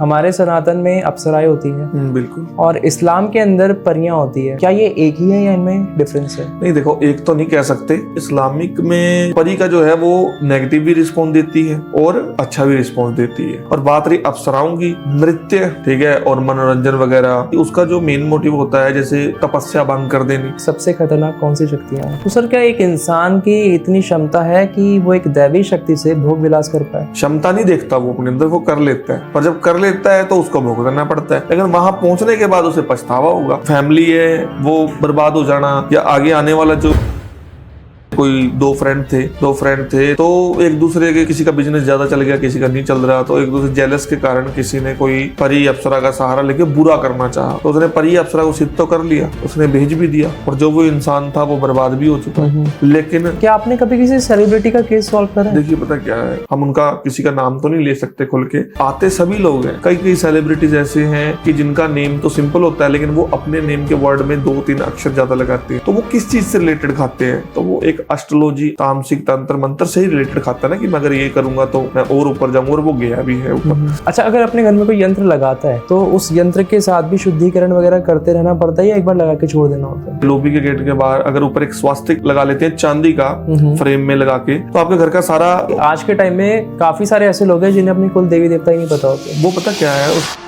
हमारे सनातन में अप्सराएं होती हैं बिल्कुल। और इस्लाम के अंदर परियां होती है। क्या ये एक ही है या इनमें डिफरेंस है? नहीं, देखो, एक तो नहीं कह सकते। इस्लामिक में परी का जो है वो नेगेटिव भी रिस्पॉन्स देती है और अच्छा भी रिस्पॉन्स देती है। और बात रही अप्सराओं की, नृत्य, ठीक है, और मनोरंजन वगैरह, उसका जो मेन मोटिव होता है जैसे तपस्या भंग कर देनी। सबसे खतरनाक कौन सी शक्तियां हैं? तो सर क्या एक इंसान की इतनी क्षमता है कि वो एक दैवी शक्ति से भोग विलास कर पाए? क्षमता नहीं देखता वो अपने अंदर, वो कर लेता है, पर जब कर लेता है तो उसको भुगतना पड़ता है। लेकिन वहां पहुंचने के बाद उसे पछतावा होगा। फैमिली है वो बर्बाद हो जाना, या आगे आने वाला जो कोई दो फ्रेंड थे तो एक दूसरे के, किसी का बिजनेस ज्यादा चल गया, किसी का नहीं चल रहा, तो एक दूसरे जेलस के कारण किसी ने कोई परी अप्सरा का सहारा लेके बुरा करना चाहा, तो उसने परी अप्सरा को सिद्ध तो कर लिया, उसने भेज भी दिया, और जो वो इंसान था वो बर्बाद भी हो चुका है। लेकिन क्या आपने कभी किसी सेलिब्रिटी का केस सॉल्व करा है? देखिए, पता क्या है, हम उनका किसी का नाम तो नहीं ले सकते खुल के, आते सभी लोग हैं। कई सेलिब्रिटीज ऐसे हैं कि जिनका नेम तो सिंपल होता है, लेकिन वो अपने नेम के वर्ड में 2-3 अक्षर ज्यादा लगाते हैं। तो वो किस चीज से रिलेटेड खाते हैं? तो वो एक एस्ट्रोलॉजी, तामसिक, तंत्र मंत्र से ही रिलेटेड खाता है ना, कि मैं अगर ये करूंगा तो मैं और ऊपर जाऊंगा, और वो गया भी है ऊपर। अच्छा, अगर अपने घर में कोई यंत्र लगाता है तो उस यंत्र के साथ भी शुद्धिकरण वगैरह करते रहना पड़ता है या एक बार लगा के छोड़ देना होता है? लोबी के गेट के बाहर अगर ऊपर एक स्वास्तिक लगा लेते हैं चांदी का फ्रेम में लगा के, तो आपके घर का सारा, आज के टाइम में काफी सारे ऐसे लोग हैं जिन्हें अपनी कुल देवी देवता ही नहीं पता होते। वो पता क्या है,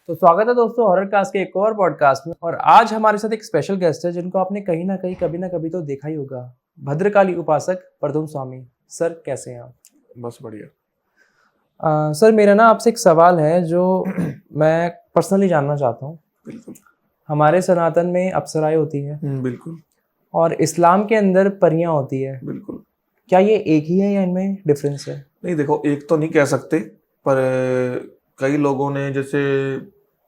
तो स्वागत है दोस्तों हॉरर कास्ट के एक और पॉडकास्ट में। और आज हमारे साथ एक स्पेशल गेस्ट है जिनको आपने कहीं ना कहीं कभी ना कभी तो देखा ही होगा। भद्रकाली उपासक प्रद्युम्न स्वामी। सर कैसे हैं आप? बस बढ़िया। सर मेरा ना आपसे एक सवाल है जो मैं पर्सनली जानना चाहता हूँ। बिल्कुल। हमारे सनातन में अप्सराएं होती हैं बिल्कुल। और इस्लाम के अंदर परियां होती है। बिल्कुल। क्या ये एक ही है या इनमें डिफरेंस है? नहीं, देखो, एक तो नहीं कह सकते, पर कई लोगों ने, जैसे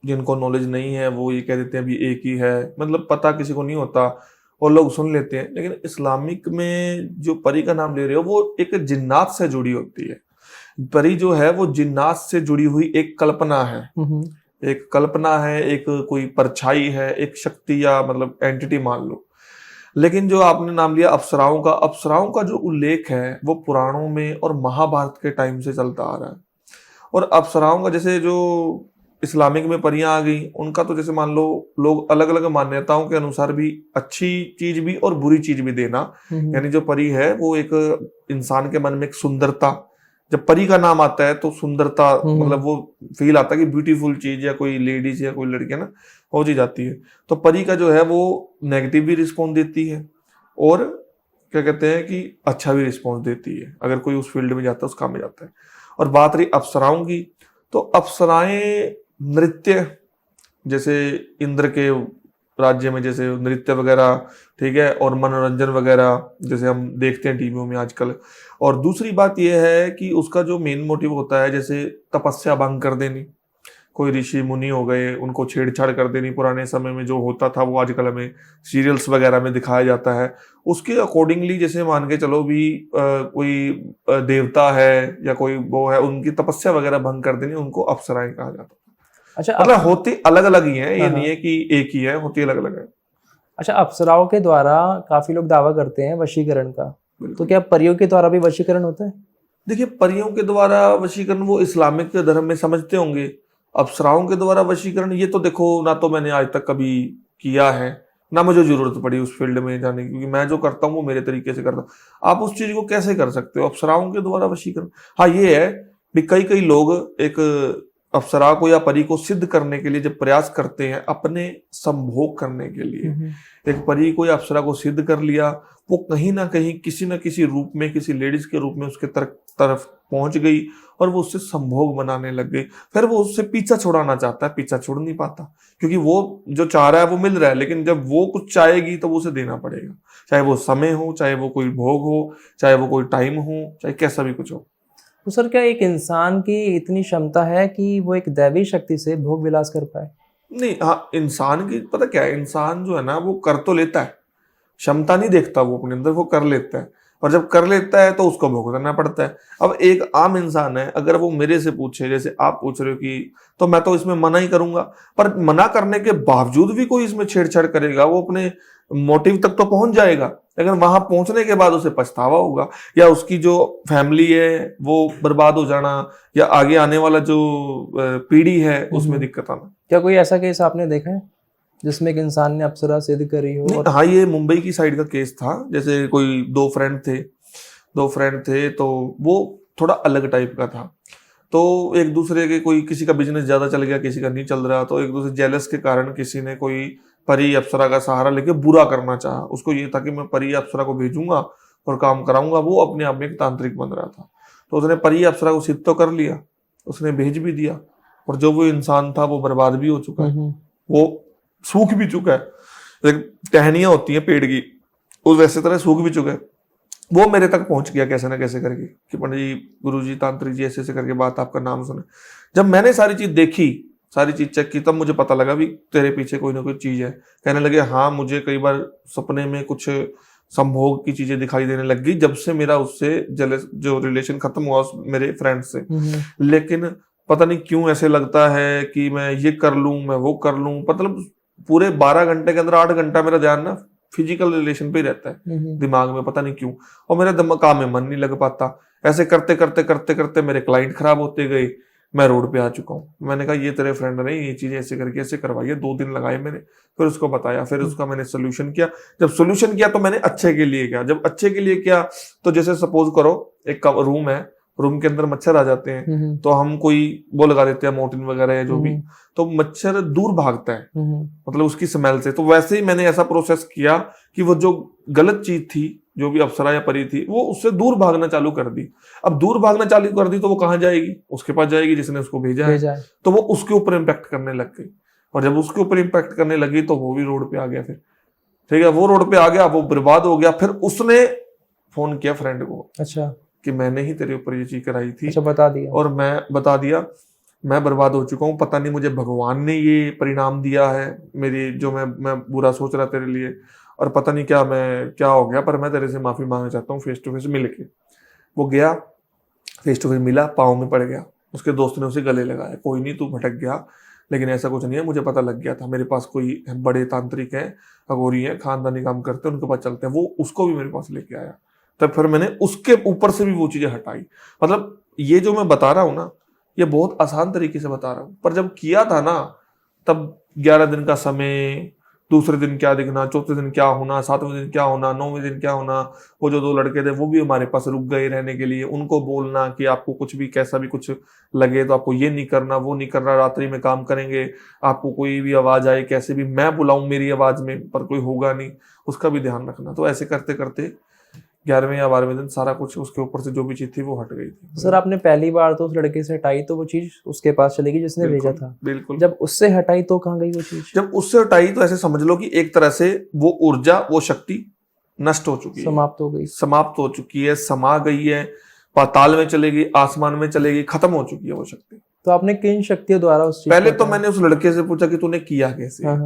जिनको नॉलेज नहीं है, वो ये कह देते हैं अभी एक ही है, मतलब पता किसी को नहीं होता और लोग सुन लेते हैं। लेकिन इस्लामिक में जो परी का नाम ले रहे हो वो एक जिन्नात से जुड़ी होती है। परी जो है वो जिन्नात से जुड़ी हुई एक कल्पना है, एक कोई परछाई है, एक शक्ति, या मतलब एंटिटी मान लो। लेकिन जो आपने नाम लिया अप्सराओं का जो उल्लेख है वो पुराणों में और महाभारत के टाइम से चलता आ रहा है। और अप्सराओं का, जैसे जो इस्लामिक में परियां आ गई, उनका तो जैसे मान लो लोग अलग अलग मान्यताओं के अनुसार भी अच्छी चीज भी और बुरी चीज भी देना। यानी जो परी है वो एक इंसान के मन में एक सुंदरता, जब परी का नाम आता है तो सुंदरता, मतलब वो फील आता है कि ब्यूटीफुल चीज या कोई लेडीज या कोई लड़की ना हो चीज आती है। तो परी का जो है वो नेगेटिव भी रिस्पॉन्स देती है और क्या कहते हैं कि अच्छा भी रिस्पॉन्स देती है, अगर कोई उस फील्ड में जाता है, उस काम में जाता है। और बात रही अप्सराओं की, तो अप्सराएं नृत्य, जैसे इंद्र के राज्य में जैसे नृत्य वगैरह, ठीक है, और मनोरंजन वगैरह जैसे हम देखते हैं टीवियों में आजकल। और दूसरी बात यह है कि उसका जो मेन मोटिव होता है जैसे तपस्या भंग कर देनी, कोई ऋषि मुनि हो गए उनको छेड़छाड़ कर देनी। पुराने समय में जो होता था वो आजकल हमें सीरियल्स वगैरह में दिखाया जाता है, उसके अकॉर्डिंगली जैसे मान के चलो भी कोई देवता है या कोई वो है, उनकी तपस्या वगैरह भंग कर देनी, उनको अप्सराएं कहा जाता है। अच्छा, मतलब होती अलग अलग ही है, ये नहीं है कि एक ही है, होती अलग अलग है। अच्छा, अप्सराओं के द्वारा काफी लोग दावा करते हैं वशीकरण का, तो क्या परियों के द्वारा भी वशीकरण होता है? देखिए, परियों के द्वारा वशीकरण वो इस्लामिक धर्म में समझते होंगे। अप्सराओं के द्वारा वशीकरण, ये तो देखो, ना तो मैंने आज तक कभी किया है, ना मुझे जरूरत पड़ी उस फील्ड में जाने की, क्योंकि मैं जो करता हूँ वो मेरे तरीके से करता हूँ। आप उस चीज को कैसे कर सकते हो अप्सराओं के द्वारा वशीकरण? हाँ, ये है कि कई लोग एक अप्सरा को या परी को सिद्ध करने के लिए जब प्रयास करते हैं, अपने संभोग करने के लिए, एक परी को या अप्सरा को सिद्ध कर लिया, वो कहीं ना कहीं किसी न किसी रूप में, किसी लेडीज के रूप में उसके तरफ पहुंच गई और वो उससे संभोग बनाने लग गई। फिर वो उससे पीछा छुड़ाना चाहता है, पीछा छोड़ नहीं पाता, क्योंकि वो जो चाह रहा है वो मिल रहा है, लेकिन जब वो कुछ चाहेगी तो वो उसे देना पड़ेगा, चाहे वो समय हो, चाहे वो कोई भोग हो, चाहे वो कोई टाइम हो, चाहे कैसा भी कुछ हो। तो सर क्या एक इंसान की इतनी क्षमता है कि वो एक दैवी शक्ति से भोग विलास कर पाए? नहीं, हाँ, इंसान की पता क्या है, इंसान जो है ना वो कर तो लेता है, क्षमता नहीं देखता वो अपने अंदर, वो कर लेता है। और जब कर लेता है तो उसको भुगतना पड़ता है। अब एक आम इंसान है, अगर वो मेरे से पूछे जैसे आप पूछ रहे हो कि, तो मैं तो इसमें मना ही करूंगा, पर मना करने के बावजूद भी कोई इसमें छेड़छाड़ करेगा, वो अपने मोटिव तक तो पहुंच जाएगा, लेकिन वहां पहुंचने के बाद उसे पछतावा होगा, या उसकी जो फैमिली है वो बर्बाद हो जाना, या आगे आने वाला जो पीढ़ी है उसमें दिक्कत आना। क्या कोई ऐसा केस आपने देखा है जिसमें एक इंसान ने अप्सरा सिद्ध करी हो? नहीं, हाँ, ये मुंबई की साइड का केस था। जैसे कोई दो फ्रेंड थे तो वो थोड़ा अलग टाइप का था। तो एक दूसरे के, कोई किसी का बिजनेस ज्यादा चल गया, किसी का नहीं चल रहा, तो एक दूसरे जेलस के कारण किसी ने कोई परी अप्सरा का सहारा लेके बुरा करना चाहा। उसको ये था कि मैं परी अप्सरा को भेजूंगा और काम कराऊंगा। वो अपने आप में एक तांत्रिक बन रहा था, तो उसने परी अप्सरा को सिद्ध तो कर लिया, उसने भेज भी दिया, और जो वो इंसान था वो बर्बाद भी हो चुका है, वो सूख भी चुका है। टहनियां होती हैं पेड़ की, उस वैसे तरह सूख भी चुका है। वो मेरे तक पहुंच गया कैसे ना कैसे करके कि पंडित जी, गुरु जी, तांत्रिक जी, ऐसे ऐसे करके बात, आपका नाम सुना। जब मैंने सारी चीज देखी, सारी चीज चेक की, तब मुझे पता लगा भी तेरे पीछे कोई ना कोई चीज है। कहने लगे हाँ, मुझे कई बार सपने में कुछ संभोग की चीजें दिखाई देने लग गई जब से मेरा उससे जो रिलेशन खत्म हुआ उस मेरे फ्रेंड से। लेकिन पता नहीं क्यों ऐसे लगता है कि मैं ये कर लूं, मैं वो कर लूं, मतलब पूरे 12 घंटे के अंदर 8 घंटा मेरा ध्यान ना फिजिकल रिलेशन पे ही रहता है दिमाग में, पता नहीं क्यों। और मेरा दिमाग काम में मन नहीं लग पाता। ऐसे करते करते करते करते मेरे क्लाइंट खराब होते गए, मैं रोड पे आ चुका हूँ। मैंने कहा ये तेरे फ्रेंड ने ये चीजें ऐसे करके ऐसे करवाई है, 2 दिन लगाए मैंने, फिर उसको बताया, फिर उसका मैंने सोल्यूशन किया। जब सोल्यूशन किया तो मैंने अच्छे के लिए किया। जब अच्छे के लिए किया तो जैसे सपोज करो एक रूम है, रूम के अंदर मच्छर आ जाते हैं, तो हम कोई वो लगा देते हैं मोर्टिन वगैरह या जो भी, तो मच्छर दूर भागता है, मतलब उसकी स्मेल से। तो वैसे ही मैंने ऐसा प्रोसेस किया कि वो जो गलत चीज थी, जो भी अप्सरा या परी थी, वो उससे दूर भागना चालू कर दी। अब दूर भागना चालू कर दी तो वो कहाँ जाएगी? उसके पास जाएगी जिसने उसको भेजा है। तो वो उसके ऊपर इम्पैक्ट करने लग गई, और जब उसके ऊपर इम्पैक्ट करने लगी तो वो भी रोड पे आ गया। फिर ठीक है, वो रोड पे आ गया, वो बर्बाद हो गया। फिर उसने फोन किया फ्रेंड को, अच्छा, कि मैंने ही तेरे ऊपर ये चीज कराई थी। अच्छा, बता दिया। और मैं बता दिया, मैं बर्बाद हो चुका हूँ, पता नहीं मुझे भगवान ने ये परिणाम दिया है मेरी, जो मैं बुरा सोच रहा तेरे लिए, और पता नहीं क्या हो गया, पर मैं तेरे से माफी मांगना चाहता हूँ फेस टू फेस मिल के। वो गया, फेस टू फेस मिला, पाँव में पड़ गया। उसके दोस्त ने उसे गले लगाया, कोई नहीं, तू भटक गया, लेकिन ऐसा कुछ नहीं है, मुझे पता लग गया था, मेरे पास कोई बड़े तांत्रिक हैं, अघोरी हैं, खानदानी काम करते हैं, उनके पास चलते हैं। वो उसको भी मेरे पास लेके आया। तब फिर मैंने उसके ऊपर से भी वो चीजें हटाई। मतलब ये जो मैं बता रहा हूँ ना, ये बहुत आसान तरीके से बता रहा हूँ, पर जब किया था ना, तब 11 दिन का समय, दूसरे दिन क्या दिखना, चौथे दिन क्या होना, 7वें दिन क्या होना, 9वें दिन क्या होना। वो जो 2 लड़के थे वो भी हमारे पास रुक गए रहने के लिए। उनको बोलना कि आपको कुछ भी कैसा भी कुछ लगे तो आपको ये नहीं करना, वो नहीं करना, रात्रि में काम करेंगे, आपको कोई भी आवाज आए, कैसे भी मैं बुलाऊं मेरी आवाज में, पर कोई होगा नहीं, उसका भी ध्यान रखना। तो ऐसे करते करते 11वें या 12वें दिन सारा कुछ उसके ऊपर से जो भी चीज थी वो हट गई थी। सर, आपने पहली बार तो उस लड़के से हटाई तो वो चीज उसके पास चली गई जिसने भेजा था। बिल्कुल। जब उससे हटाई तो कहाँ गई वो चीज? जब उससे हटाई तो ऐसे समझ लो कि एक तरह से वो ऊर्जा, वो शक्ति नष्ट हो चुकी है, समाप्त हो गई, समाप्त हो चुकी है, समा गई है, पाताल में चलेगी, आसमान में चलेगी, खत्म हो चुकी है वो शक्ति। तो आपने किन शक्तियों द्वारा उस चीज? पहले तो मैंने उस लड़के से पूछा कि तूने किया कैसे।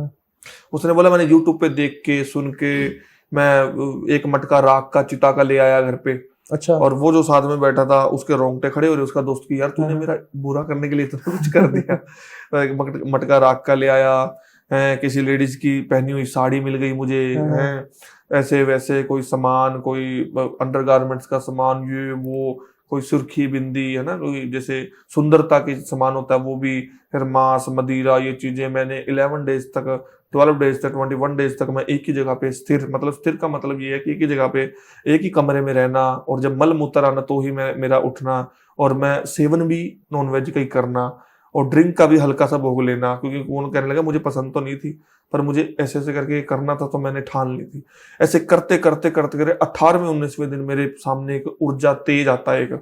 उसने बोला मैंने यूट्यूब पे देख के, सुन के, मैं एक मटका राख का, चिता का ले आया घर पे। अच्छा। और वो जो साथ में बैठा था उसके रोंगटे खड़े हो रहे, उसका दोस्त की, यार तूने मेरा बुरा करने के लिए इतना कुछ कर दिया। मटका राख का ले आया है, किसी लेडीज की पहनी हुई साड़ी मिल गई मुझे है, ऐसे वैसे कोई सामान, कोई अंडरगारमेंट्स का सामान, ये वो, कोई सुर्खी बिंदी है ना, कोई जैसे सुंदरता के सामान होता है वो भी, फिर मांस, मदिरा, ये चीजें मैंने 11 डेज तक, 12 डेज तक, 21 डेज तक मैं एक ही जगह पे स्थिर, मतलब स्थिर का मतलब ये है कि एक ही जगह पे, एक ही कमरे में रहना, और जब मल मूत्र आना तो ही मेरा उठना, और मैं सेवन भी नॉनवेज का ही करना, और ड्रिंक का भी हल्का सा भोग लेना, क्योंकि कौन कहने लगा, मुझे पसंद तो नहीं थी, पर मुझे ऐसे ऐसे करके करना था, तो मैंने ठान ली थी। ऐसे करते करते करते करते 18वें 19वें दिन मेरे सामने एक ऊर्जा तेज आता है, एक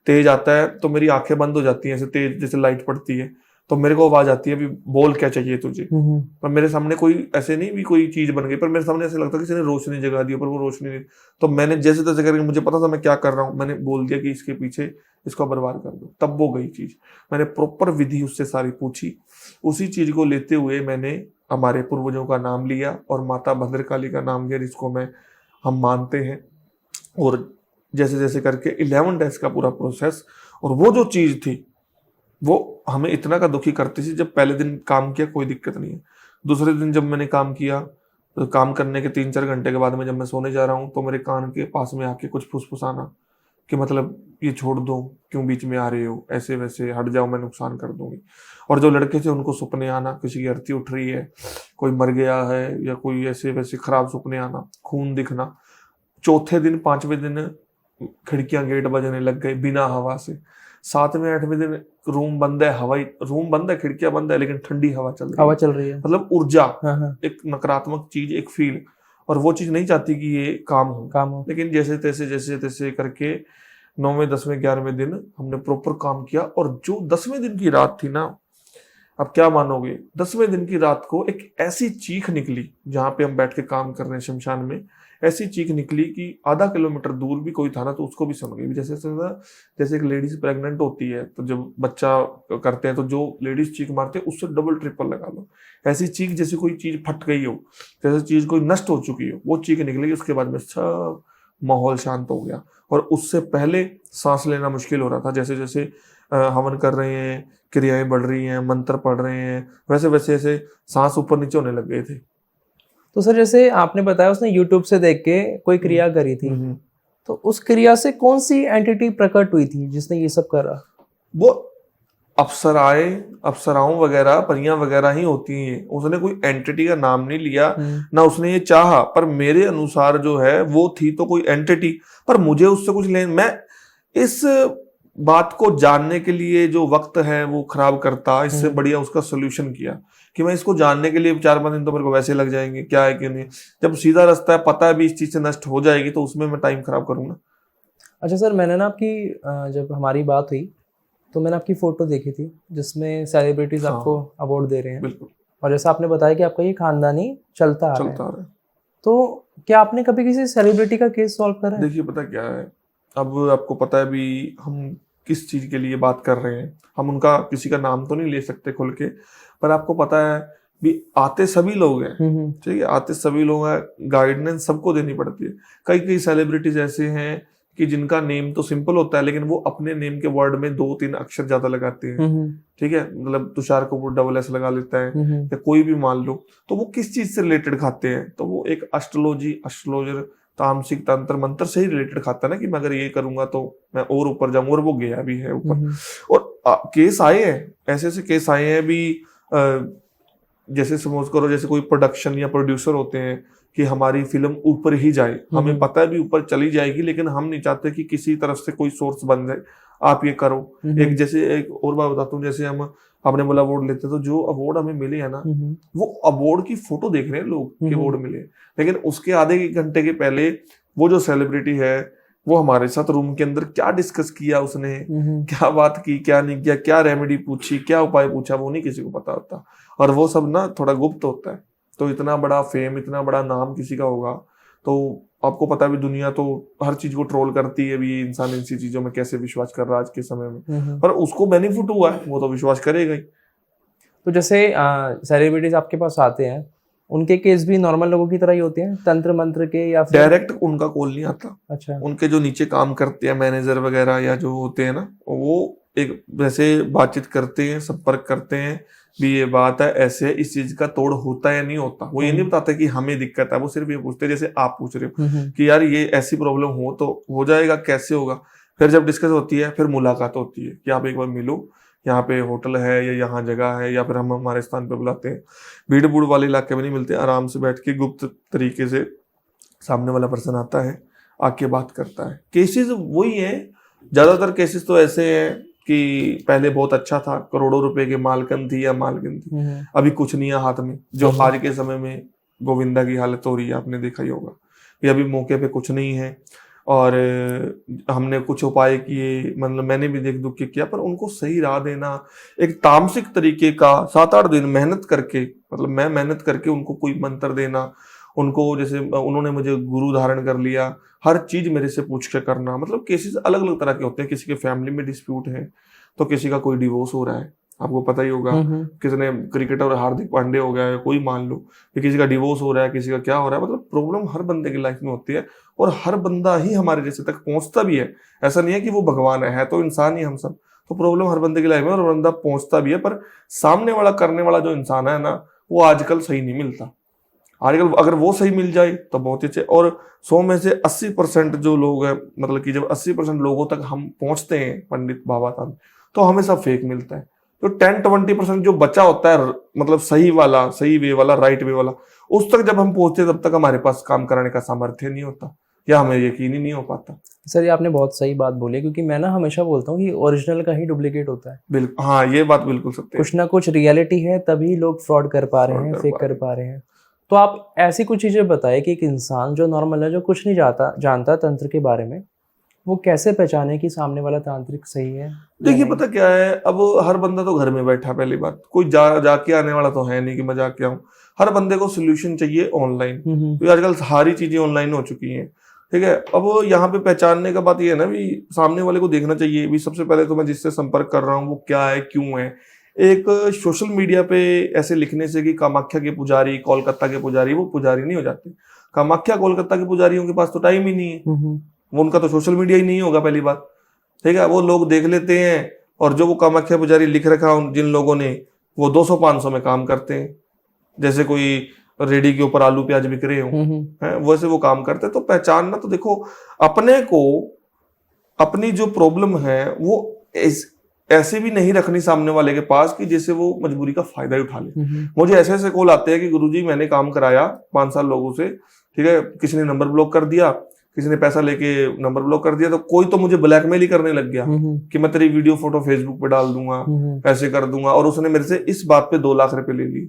तेज आता है, तो मेरी आंखें बंद हो जाती हैं, ऐसे तेज जैसे लाइट पड़ती है, तो मेरे को आवाज आती है, अभी बोल क्या चाहिए तुझे। पर मेरे सामने कोई ऐसे नहीं भी कोई चीज बन गई, पर मेरे सामने ऐसे लगता है किसी ने रोशनी जगा दी, पर वो रोशनी नहीं। तो मैंने जैसे तैसे करके, मुझे पता था मैं क्या कर रहा हूँ, मैंने बोल दिया कि इसके पीछे इसको बर्बाद कर दो, तब वो गई चीज। मैंने प्रॉपर विधि उससे सारी पूछी, उसी चीज को लेते हुए मैंने हमारे पूर्वजों का नाम लिया और माता भद्रकाली का नाम लिया, जिसको हम मानते हैं। और जैसे जैसे करके 11 डेज का पूरा प्रोसेस। और वो जो चीज़ थी वो हमें इतना का दुखी करती थी। जब पहले दिन काम किया कोई दिक्कत नहीं है, दूसरे दिन जब मैंने काम किया तो काम करने के 3-4 घंटे के बाद में जब मैं सोने जा रहा हूँ तो मेरे कान के पास में आके कुछ फुसफुसाना कि मतलब ये छोड़ दो, क्यों बीच में आ रहे हो, ऐसे वैसे हट जाओ, मैं नुकसान कर दूंगी। और जो लड़के थे उनको सपने आना, किसी की अर्थी उठ रही है, कोई मर गया है, या कोई ऐसे वैसे खराब सपने आना, खून दिखना। चौथे दिन 5वें दिन खिड़कियां गेट बजने लग गए बिना हवा से। 7वें 8वें दिन रूम बंद है, हवाई रूम बंद है, खिड़कियां बंद है, लेकिन ठंडी हवा चल रही हवा है। चल रही है। मतलब ऊर्जा, हाँ हाँ, एक नकारात्मक चीज, एक फील। और वो चीज नहीं चाहती कि ये काम हो, काम हो। लेकिन जैसे तैसे करके 9वें 10वें 11वें दिन हमने प्रॉपर काम किया। और जो 10वें दिन की रात थी ना, अब क्या मानोगे, 10वें दिन की रात को एक ऐसी चीख निकली, जहां पे हम बैठ के काम कर रहे हैं शमशान में, ऐसी चीख निकली कि आधा किलोमीटर दूर भी कोई था ना तो उसको भी सुन गई। जैसे एक लेडीज प्रेग्नेंट होती है तो जब बच्चा करते हैं तो जो लेडीज चीख मारते हैं उससे डबल ट्रिपल लगा लो। ऐसी चीख जैसे कोई चीज फट गई हो, जैसे चीज कोई नष्ट हो चुकी हो, वो चीख निकली। उसके बाद में सब माहौल शांत हो गया। और उससे पहले सांस लेना मुश्किल हो रहा था। जैसे जैसे हवन कर रहे हैं, क्रियाएं बढ़ रही हैं, मंत्र पढ़ रहे हैं, वैसे वैसे ऐसे सांस ऊपर नीचे होने लग गए थे। तो सर जैसे आपने बताया उसने यूट्यूब से देख के कोई क्रिया करी थी, तो उस क्रिया से कौन सी एंटिटी प्रकट हुई थी जिसने ये सब करा? वो अप्सराओं वगैरह, परियां वगैरह ही होती हैं। उसने कोई एंटिटी का नाम नहीं लिया, ना उसने ये चाहा। पर मेरे अनुसार जो है वो थी तो कोई एंटिटी, पर मुझे उससे कुछ लेन, मैं इस बात को जानने के लिए जो वक्त है वो खराब करता, इससे बढ़िया उसका सोल्यूशन किया कि मैं इसको जानने के लिए 4-5 दिन तो मेरे को वैसे लग जाएंगे, क्या है कि नहीं। जब सीधा रास्ता है, पता है भी इस चीज से नष्ट हो जाएगी, तो उसमें मैं टाइम खराब करूंगा। अच्छा सर, मैंने ना आपकी जब हमारी बात हुई तो मैंने आपकी फ़ोटो देखी थी जिसमें सेलिब्रिटीज़ हाँ, आपको अवार्ड दे रहे हैं। बिल्कुल और जैसा आपने बताया कि आपका ये खानदानी चलता आ रहा है, चलता रहे। तो क्या आपने कभी किसी सेलिब्रिटी का केस सॉल्व करा है? देखिए पता क्या है, अब आपको पता है भी हम किस चीज के लिए बात कर रहे हैं। हम उनका किसी का नाम तो नहीं ले सकते खुल के, पर आपको पता है भी आते सभी लोग हैं, ठीक है, आते सभी लोग हैं, गाइडेंस सबको देनी पड़ती है। कई कई सेलिब्रिटीज ऐसे हैं कि जिनका नेम तो सिंपल होता है, लेकिन वो अपने नेम के वर्ड में 2-3 अक्षर ज्यादा लगाते हैं, ठीक है। मतलब तुषार कपूर डबल एस लगा लेता है, या कोई भी मान लो, तो वो किस चीज से रिलेटेड खाते हैं, तो वो एक एस्ट्रोलॉजर, तामसिक, तंत्र मंत्र से ही रिलेटेड खाता है ना, कि मैं अगर ये करूंगा तो मैं और ऊपर जाऊंगा, और वो गया भी है ऊपर। और केस आए हैं, ऐसे ऐसे केस आए हैं भी। जैसे समझ करो, जैसे कोई प्रोडक्शन या प्रोड्यूसर होते हैं कि हमारी फिल्म ऊपर ही जाए, हमें पता है भी ऊपर चली जाएगी, लेकिन हम नहीं चाहते कि किसी तरफ से कोई सोर्स बन जाए, आप ये करो। एक और बात बताता हूँ, जैसे हमने बोला अवार्ड लेते, तो जो अवार्ड हमें मिले हैं ना, वो अवार्ड की फोटो देख रहे हैं लोग कि अवार्ड मिले, लेकिन उसके आधे एक घंटे के पहले वो जो सेलिब्रिटी है वो हमारे साथ रूम के अंदर क्या डिस्कस किया, उसने क्या बात की, क्या नहीं किया, क्या रेमेडी पूछी, क्या उपाय पूछा, वो नहीं किसी को पता होता। और वो सब ना थोड़ा गुप्त होता है। तो इतना बड़ा फेम, इतना बड़ा नाम किसी का होगा, तो आपको पता भी, दुनिया तो हर चीज को ट्रोल करती है भी, इंसान इन सी चीजों में कैसे विश्वास कर रहा है आज के समय में। पर उसको बेनिफिट हुआ है, वो तो विश्वास करेगा ही। तो जैसे सेलिब्रिटीज आपके पास आते हैं, उनके केस भी नॉर्मल लोगों की तरह ही होते हैं, तंत्र मंत्र के, या फिर डायरेक्ट उनका कॉल नहीं आता। अच्छा, उनके जो नीचे काम करते हैं मैनेजर वगैरह या जो होते हैं ना, वो एक वैसे बातचीत करते हैं, संपर्क करते हैं भी ये बात है, ऐसे इस चीज का तोड़ होता है, नहीं होता। वो ये नहीं बताते कि हमें दिक्कत है, वो सिर्फ ये पूछते हैं जैसे आप पूछ रहे हो कि यार ये ऐसी प्रॉब्लम हो तो हो जाएगा, कैसे होगा। फिर जब डिस्कस होती है, फिर मुलाकात होती है कि आप एक बार मिलो, यहाँ पे होटल है या यहाँ जगह है, या फिर हम हमारे स्थान पे बुलाते हैं। भीड़ भूड़ वाले इलाके में नहीं मिलते, आराम से बैठ के गुप्त तरीके से सामने वाला पर्सन आता है, आके बात करता है। केसेस वही है, ज्यादातर केसेस तो ऐसे हैं कि पहले बहुत अच्छा था, करोड़ों रुपए के मालकन थी या मालकिन थी, अभी कुछ नहीं है हाथ में। जो आज के समय में गोविंदा की हालत हो रही है, आपने देखा ही होगा, कि अभी मौके पे कुछ नहीं है। और हमने कुछ उपाय किए, मतलब मैंने भी देख दुख के किया, पर उनको सही राह देना, एक तामसिक तरीके का 7-8 दिन मेहनत करके, मतलब मैं मेहनत करके उनको कोई मंत्र देना, उनको जैसे उन्होंने मुझे गुरु धारण कर लिया, हर चीज मेरे से पूछ के करना। मतलब केसेस अलग अलग तरह के होते हैं, किसी के फैमिली में डिस्प्यूट है, तो किसी का कोई डिवोर्स हो रहा है, आपको पता ही होगा। कितने क्रिकेटर, हार्दिक पांडे हो गया है, कोई मान लो कि किसी का डिवोर्स हो रहा है, किसी का क्या हो रहा है, मतलब प्रॉब्लम हर बंदे की लाइफ में होती है और हर बंदा ही हमारे जैसे तक पहुंचता भी है। ऐसा नहीं है कि वो भगवान है तो इंसान ही हम सब। तो प्रॉब्लम हर बंदे की लाइफ में और बंदा पहुंचता भी है, पर सामने वाला करने वाला जो इंसान है ना, वो आजकल सही नहीं मिलता। आजकल अगर वो सही मिल जाए तो बहुत ही अच्छे। और 100 में से 80% जो लोग हैं, मतलब कि जब 80% लोगों तक हम पहुंचते हैं पंडित बाबा साहब, तो हमें सब फेक मिलता है। तो 10-20% जो बचा होता है, मतलब सही वाला, सही वे वाला, राइट वे वाला, उस तक जब हम पहुंचते हैं तब तक हमारे पास काम कराने का सामर्थ्य नहीं होता या हमें यकीन ही नहीं हो पाता। सर, ये आपने बहुत सही बात बोली, क्योंकि मैं ना हमेशा बोलता हूँ कि ओरिजिनल का ही डुप्लीकेट होता है। बिल्कुल, हाँ, ये बात बिल्कुल सत्य है। कुछ ना कुछ रियलिटी है, तभी लोग फ्रॉड कर पा रहे Fraud हैं, कर फेक पा कर पा रहे हैं। तो आप ऐसी कुछ चीजें बताएं कि एक इंसान जो नॉर्मल है, जो कुछ नहीं जानता तंत्र के बारे में, वो कैसे पहचाने कि सामने वाला तांत्रिक सही है या देखिए, नहीं? पता क्या है, अब हर बंदा तो घर में बैठा, पहली बात, कोई जाके आने वाला तो है नहीं कि मैं जाके आऊं। हर बंदे को सोल्यूशन चाहिए ऑनलाइन, क्योंकि आजकल सारी चीजें ऑनलाइन हो चुकी हैं। ठीक है, अब यहाँ पे पहचानने का बात ये है ना, भी सामने वाले को देखना चाहिए भी। सबसे पहले तो मैं जिससे संपर्क कर रहा हूँ वो क्या है, क्यों है। एक सोशल मीडिया पे ऐसे लिखने से कि कामाख्या के पुजारी, कोलकाता के पुजारी, वो पुजारी नहीं हो जाते। कामाख्या कोलकाता के पुजारियों के पास तो टाइम ही नहीं है, वो उनका तो सोशल मीडिया ही नहीं होगा, पहली बात। ठीक है, वो लोग देख लेते हैं और जो वो कामाख्या पुजारी लिख रखा जिन लोगों ने, वो 200-500 में काम करते हैं। जैसे कोई रेडी के ऊपर आलू प्याज बिक रहे हो, है वैसे वो काम करते हैं। तो पहचानना तो देखो, अपने को, अपनी जो प्रॉब्लम है वो ऐसे भी नहीं रखनी सामने वाले के पास कि जैसे वो मजबूरी का फायदा ही उठा ले। मुझे ऐसे ऐसे कॉल आते हैं कि गुरुजी मैंने काम कराया 5 साल लोगों से, ठीक है, किसी ने नंबर ब्लॉक कर दिया, किसी ने पैसा लेके नंबर ब्लॉक कर दिया, तो कोई तो मुझे ब्लैकमेल ही करने लग गया कि मैं तेरी वीडियो फोटो फेसबुक पे डाल दूंगा, पैसे कर दूंगा, और उसने मेरे से इस बात पे 2 लाख रुपए ले लिए।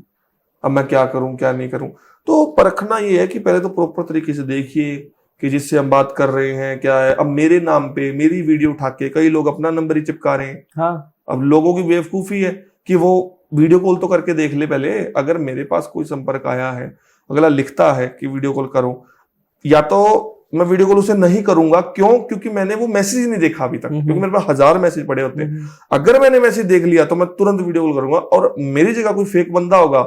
अब मैं क्या करूं, क्या नहीं करूं। तो परखना ये है कि पहले तो प्रॉपर तरीके से देखिए कि जिससे हम बात कर रहे हैं क्या है। अब मेरे नाम पे मेरी वीडियो उठा के कई लोग अपना नंबर ही चिपका रहे हैं। हाँ। अब लोगों की बेवकूफी है कि वो वीडियो कॉल तो करके देख ले पहले। अगर मेरे पास कोई संपर्क आया है, अगला लिखता है कि वीडियो कॉल करो, या तो मैं वीडियो कॉल उसे नहीं करूंगा। क्यों? क्योंकि मैंने वो मैसेज नहीं देखा अभी तक, क्योंकि मेरे पास 1000 मैसेज पड़े होते हैं। अगर मैंने मैसेज देख लिया तो मैं तुरंत वीडियो कॉल करूंगा। और मेरी जगह कोई फेक बंदा होगा,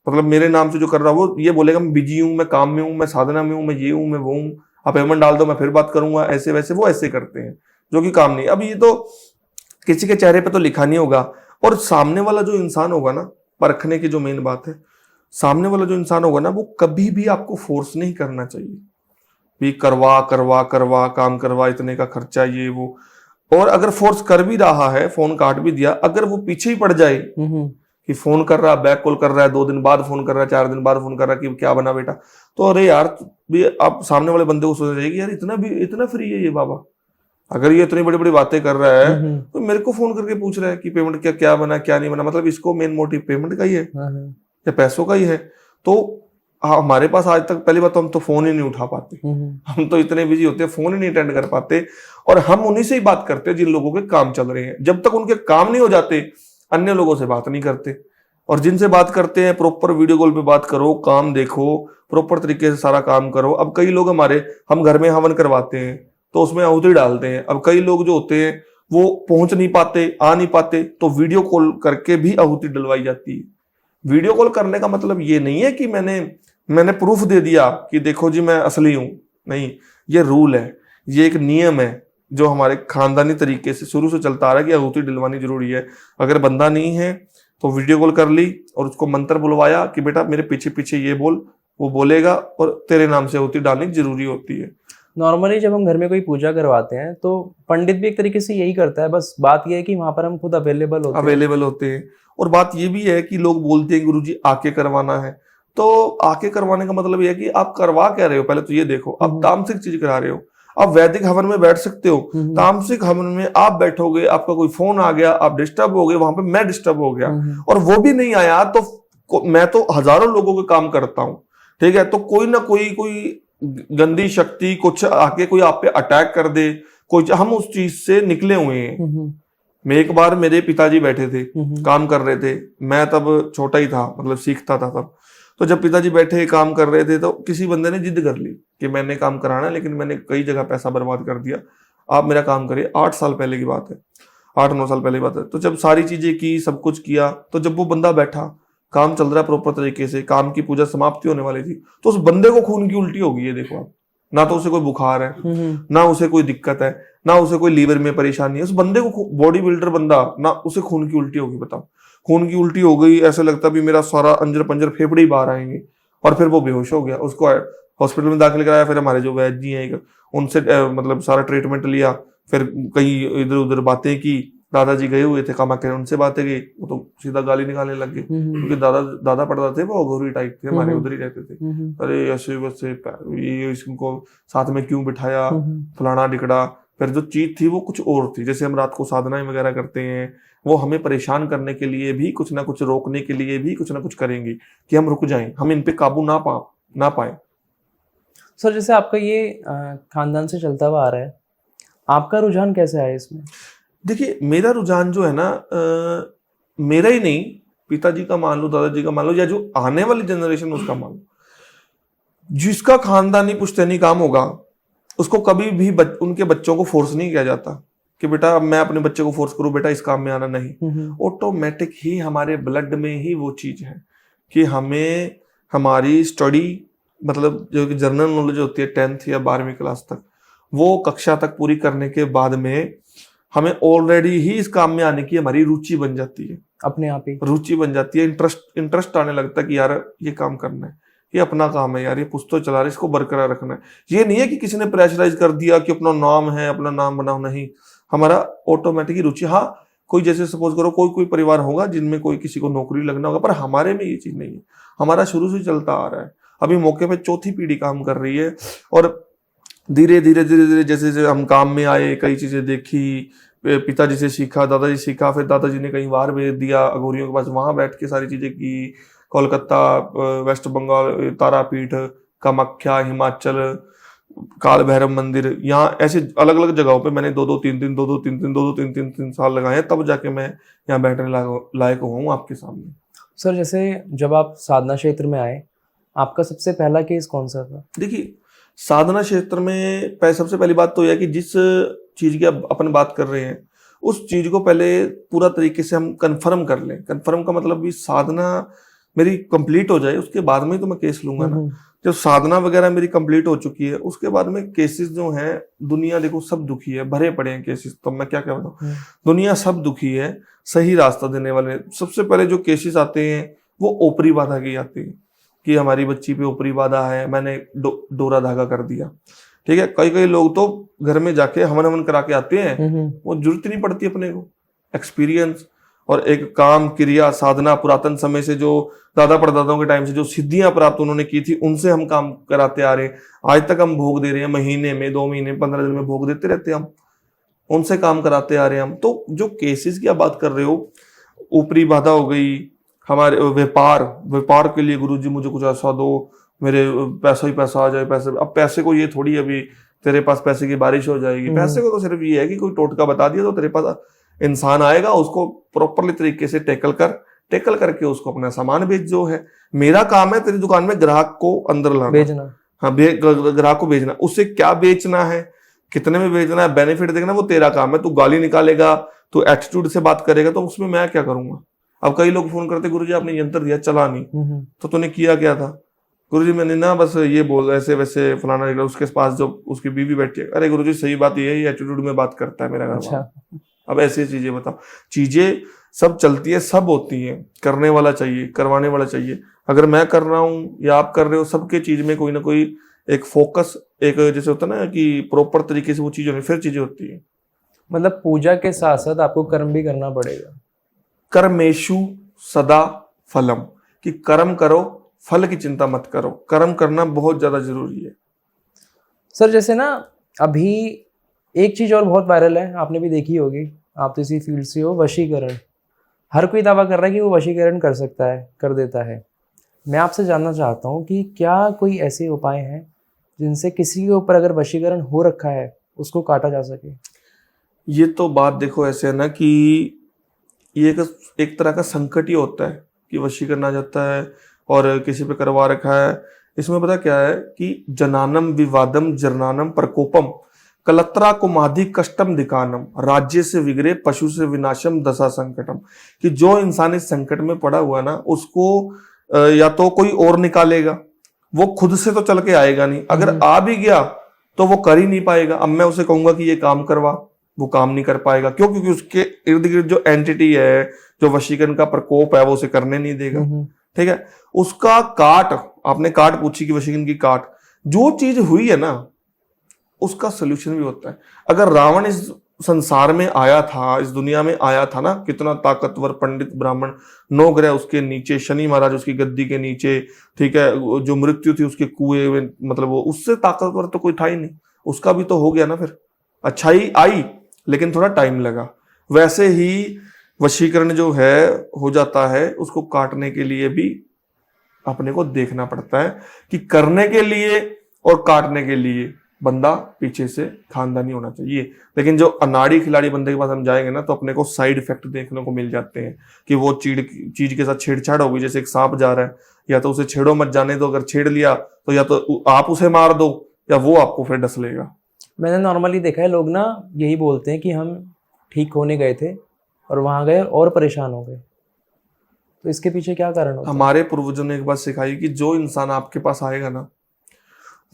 मतलब मेरे नाम से जो कर रहा है, वो ये बोलेगा मैं बिजी हूं, मैं काम में हूं, मैं साधना में हूं, मैं ये हूं, मैं वो हूं, आप पेमेंट डाल दो, मैं फिर बात करूंगा, ऐसे वैसे। वो ऐसे करते हैं जो कि काम नहीं। अब ये तो किसी के चेहरे पे तो लिखा नहीं होगा। और सामने वाला जो इंसान होगा ना, परखने की जो मेन बात है, सामने वाला जो इंसान होगा ना, वो कभी भी आपको फोर्स नहीं करना चाहिए भी करवा करवा करवा काम करवा, इतने का खर्चा, ये वो। और अगर फोर्स कर भी रहा है, फोन काट भी दिया, अगर वो पीछे ही पड़ जाए कि फोन कर रहा है, बैक कॉल कर रहा है, 2 दिन बाद फोन कर रहा है, 4 दिन बाद फोन कर रहा है कि क्या बना बेटा, तो अरे यार, भी आप सामने वाले बंदे को सोचना चाहिए कि यार इतना फ्री है ये बाबा। अगर ये इतनी बड़ी बड़ी बातें कर रहा है तो मेरे को फोन करके पूछ रहा है कि पेमेंट क्या बना, क्या नहीं बना। मतलब इसको मेन मोटिव पेमेंट का ही है या पैसों का ही है। तो हमारे पास आज तक, पहली बात तो हम तो फोन ही नहीं उठा पाते, हम तो इतने बिजी होते हैं, फोन ही नहीं अटेंड कर पाते। और हम उन्हीं से ही बात करते हैं जिन लोगों के काम चल रहे हैं। जब तक उनके काम नहीं हो जाते, अन्य लोगों से बात नहीं करते। और जिनसे बात करते हैं, प्रॉपर वीडियो कॉल पे बात करो, काम देखो, प्रॉपर तरीके से सारा काम करो। अब कई लोग हम घर में हवन करवाते हैं तो उसमें आहुति डालते हैं। अब कई लोग जो होते हैं वो पहुंच नहीं पाते, आ नहीं पाते, तो वीडियो कॉल करके भी आहुति डलवाई जाती है। वीडियो कॉल करने का मतलब ये नहीं है कि मैंने प्रूफ दे दिया कि देखो जी मैं असली हूं। नहीं, ये रूल है, ये एक नियम है जो हमारे खानदानी तरीके से शुरू से चलता आ रहा है कि आहुति डलवानी जरूरी है। अगर बंदा नहीं है तो वीडियो कॉल कर ली और उसको मंत्र बुलवाया कि बेटा मेरे पीछे पीछे ये बोल, वो बोलेगा और तेरे नाम से आहुति डालनी जरूरी होती है। नॉर्मली जब हम घर में कोई पूजा करवाते हैं तो पंडित भी एक तरीके से यही करता है, बस बात यह है कि वहां पर हम खुद अवेलेबल होते हैं। और बात ये भी है कि लोग बोलते हैं गुरुजी आके करवाना है। तो आके करवाने का मतलब ये है कि आप करवा क्या रहे हो, पहले तो ये देखो। आप तामसिक चीज करा रहे हो, आप वैदिक हवन में बैठ सकते हो, तामसिक हवन में आप बैठोगे, आपका कोई फोन आ गया, आप डिस्टर्ब हो गए, वहां पे मैं डिस्टर्ब हो गया और वो भी नहीं आया, तो मैं तो हजारों लोगों के काम करता हूं, ठीक है। तो कोई ना कोई गंदी शक्ति कुछ आके कोई आप पे अटैक कर दे, हम उस चीज से निकले हुए हैं। मैं एक बार, मेरे पिताजी बैठे थे, काम कर रहे थे, मैं तब छोटा ही था, मतलब सीखता था तब। तो जब पिताजी बैठे काम कर रहे थे तो किसी बंदे ने जिद कर ली कि मैंने काम कराना है, लेकिन मैंने कई जगह पैसा बर्बाद कर दिया, आप मेरा काम करिए। 8 साल पहले की बात है। 8-9 साल पहले की बात है। तो जब सारी चीजें की, सब कुछ किया, तो जब वो बंदा बैठा, काम चल रहा है प्रॉपर तरीके से, काम की पूजा समाप्ति होने वाली थी, तो उस बंदे को खून की उल्टी हो गई है। देखो आप, ना तो उसे कोई बुखार है, ना उसे कोई दिक्कत है, ना उसे कोई लीवर में परेशानी है, उस बंदे को, बॉडी बिल्डर बंदा, ना उसे खून की उल्टी होगी। बताओ, खून की उल्टी हो गई, ऐसा लगता भी मेरा सारा अंजर पंजर फेफड़े ही बाहर आएंगे, और फिर वो बेहोश हो गया। उसको हॉस्पिटल में दाखिल कराया, फिर हमारे जो वैद्य जी हैं उनसे मतलब सारा ट्रीटमेंट लिया, फिर कई इधर उधर बातें की, दादाजी गए हुए थे कामाख्या, उनसे बातें की, वो तो सीधा गाली निकालने लग गए, क्योंकि दादा पढ़ता थे, वो अघोरी टाइप थे, हमारे उधर ही रहते थे। अरे ऐसे वैसे, ये इसको साथ में क्यों बिठाया, फलाना ढिकड़ा। फिर जो चीज थी वो कुछ और थी। जैसे हम रात को साधनाएं वगैरह करते हैं, वो हमें परेशान करने के लिए भी कुछ ना कुछ, रोकने के लिए भी कुछ ना कुछ करेंगे कि हम रुक जाएं, हम इन पे काबू ना पाए। सर जैसे आपका ये खानदान से चलता हुआ आ रहा है, आपका रुझान कैसे आया इसमें? देखिए, मेरा रुझान जो है ना, मेरा ही नहीं, पिताजी का मान लो, दादाजी का मान लो, या जो आने वाली जनरेशन उसका मान लो, जिसका खानदानी पुश्तैनी काम होगा, उसको कभी भी उनके बच्चों को फोर्स नहीं किया जाता कि बेटा अब मैं अपने बच्चे को फोर्स करूं बेटा इस काम में आना, नहीं। ऑटोमेटिक ही हमारे ब्लड में ही वो चीज है कि हमें हमारी स्टडी, मतलब जो जनरल नॉलेज होती है 10th या 12वीं क्लास तक, वो कक्षा तक पूरी करने के बाद में हमें ऑलरेडी ही इस काम में आने की हमारी रुचि बन जाती है, अपने आप ही रुचि बन जाती है, इंटरेस्ट आने लगता है कि यार ये काम करना है, ये अपना काम है यार, ये पुस्तक चला रहा है, इसको बरकरार रखना है। ये नहीं है कि किसी ने प्रेशराइज कर दिया कि अपना नाम है, अपना नाम बनाओ, नहीं, हमारा ऑटोमेटिक ही रुचि। हाँ, कोई जैसे सपोज करो कोई परिवार होगा जिनमें कोई किसी को नौकरी लगना होगा, पर हमारे में ये चीज नहीं है, हमारा शुरू से चलता आ रहा है। अभी मौके पे चौथी पीढ़ी काम कर रही है, और धीरे धीरे जैसे जैसे हम काम में आए, कई चीजें देखी, पिताजी से सीखा, दादाजी सीखा, फिर दादाजी ने कहीं बाहर भेज दिया अघोरियों के पास, वहां बैठ के सारी चीजें की, कोलकाता, वेस्ट बंगाल, तारापीठ, कामाख्या, हिमाचल, काल भैरव मंदिर, यहाँ ऐसे अलग अलग जगहों पे मैंने 2-2 3 साल लगाए हैं, तब जाके मैं यहाँ बैठने लायक हुआ हूँ आपके सामने। सर जैसे जब आप साधना क्षेत्र में आए, आपका सबसे पहला केस कौन सा था? देखिए, साधना क्षेत्र में सबसे पहली बात तो यह है कि जिस चीज की अपन बात कर रहे हैं, उस चीज को पहले पूरा तरीके से हम कंफर्म कर लें। कंफर्म का मतलब भी साधना मेरी कंप्लीट हो जाए, उसके बाद में तो मैं केस लूंगा ना। जब साधना वगैरह मेरी कंप्लीट हो चुकी है, उसके बाद में केसेस जो हैं, दुनिया देखो सब दुखी है, भरे पड़े हैं केसेस, तो मैं क्या बताऊं, दुनिया सब दुखी है, सही रास्ता देने वाले। सबसे पहले जो केसेस आते हैं वो ओपरी बाधा की आती है कि हमारी बच्ची पे ओपरी बाधा है, मैंने डोरा धागा कर दिया, ठीक है। कई लोग तो घर में जाके हवन करा के आते हैं, वो जरूरत नहीं पड़ती अपने को, एक्सपीरियंस और एक काम क्रिया साधना, पुरातन समय से जो दादा परदादाओं के टाइम से जो सिद्धियां प्राप्त उन्होंने की थी, उनसे हम काम कराते आ रहे हैं। आज तक हम भोग दे रहे हैं, महीने में, 2 महीने, 15 दिन में भोग देते रहते हैं हम, उनसे काम कराते आ रहे हैं हम। तो जो केसेस की आप बात कर रहे हो, ऊपरी बाधा हो गई, हमारे व्यापार के लिए गुरुजी मुझे कुछ ऐसा दो, मेरे पैसा ही पैसा आ जाए, पैसे। अब पैसे को ये थोड़ी अभी तेरे पास पैसे की बारिश हो जाएगी, पैसे को तो सिर्फ ये है कि कोई टोटका बता दिया तो तेरे पास इंसान आएगा, उसको प्रॉपरली तरीके से टैकल करके उसको अपना सामान बेच। जो है मेरा काम है तेरी दुकान में ग्राहक को अंदर लाना, भेजना, हाँ, ग्राहक को भेजना। उससे क्या बेचना है, कितने में बेचना है, बेनिफिट देखना, वो तेरा काम है। तू गाली निकालेगा, तू एटीट्यूड से बात करेगा, तो उसमें मैं क्या करूंगा। अब कई लोग फोन करते, गुरुजी आपने यंत्र दिया चला नहीं, तो तूने किया क्या था? गुरुजी मैंने ना बस ये बोल ऐसे वैसे फलाना निकला, उसके पास जो उसकी बीवी बैठी है। अरे गुरुजी सही बात ये है, ये एटीट्यूड में बात करता है मेरा घर वाला। अब ऐसी चीजें बताओ, चीजें सब चलती है, सब होती है, करने वाला चाहिए, करवाने वाला चाहिए। अगर मैं कर रहा हूँ या आप कर रहे हो, सबके चीज में कोई ना कोई एक फोकस, एक जैसे होता है ना कि प्रॉपर तरीके से वो चीज होनी, फिर चीजें होती है। मतलब पूजा के साथ साथ आपको कर्म भी करना पड़ेगा। कर्मेशु सदा फलम, कि कर्म करो, फल की चिंता मत करो। कर्म करना बहुत ज्यादा जरूरी है। सर जैसे ना अभी एक चीज और बहुत वायरल है, आपने भी देखी होगी, आप तो इसी फील्ड से हो, वशीकरण। हर कोई दावा कर रहा है कि वो वशीकरण कर सकता है, कर देता है। मैं आपसे जानना चाहता हूँ कि क्या कोई ऐसे उपाय हैं जिनसे किसी के ऊपर अगर वशीकरण हो रखा है उसको काटा जा सके? ये तो बात देखो ऐसे है ना कि ये एक तरह का संकट ही होता है कि वशीकरण आ जाता है और किसी पे करवा रखा है। इसमें पता क्या है कि जनानम विवादम जरनानम प्रकोपम, कलत्रा कुमाधि कष्टम दिकानम, राज्य से विगरे पशु से विनाशम दशा संकटम, कि जो इंसान इस संकट में पड़ा हुआ ना उसको या तो कोई और निकालेगा, वो खुद से तो चल के आएगा नहीं, अगर आ भी गया तो वो कर ही नहीं पाएगा। अब मैं उसे कहूंगा कि ये काम करवा, वो काम नहीं कर पाएगा। क्यों? क्योंकि उसके इर्द गिर्द जो एंटिटी है, जो वशीकरण का प्रकोप है, वो उसे करने नहीं देगा। ठीक है, उसका काट, आपने काट पूछी कि वशीकरण की काट, जो चीज हुई है ना उसका सोल्यूशन भी होता है। अगर रावण इस संसार में आया था, इस दुनिया में आया था ना, कितना ताकतवर पंडित ब्राह्मण, 9 ग्रह उसके नीचे, शनि महाराज उसकी गद्दी के नीचे, ठीक है, जो मृत्यु थी उसके कुएं में, मतलब वो उससे ताकतवर तो कोई था ही नहीं। उसका भी तो हो गया ना, फिर अच्छाई आई लेकिन थोड़ा टाइम लगा। वैसे ही वशीकरण जो है हो जाता है, उसको काटने के लिए भी अपने को देखना पड़ता है कि करने के लिए और काटने के लिए बंदा पीछे से खानदानी होना चाहिए। लेकिन जो अनाड़ी खिलाड़ी बंदे के पास हम जाएंगे ना, तो अपने को साइड इफेक्ट देखने को मिल जाते हैं कि वो चीज के साथ छेड़छाड़ होगी। जैसे एक सांप जा रहा है, या तो उसे छेड़ो मत जाने दो, अगर छेड़ लिया तो या तो आप उसे मार दो या वो आपको फिर डस लेगा। मैंने नॉर्मली देखा है, लोग ना यही बोलते हैं कि हम ठीक होने गए थे और वहां गए और परेशान हो गए। तो इसके पीछे क्या कारण होता है? हमारे पूर्वजों ने एक बात सिखाई कि जो इंसान आपके पास आएगा ना,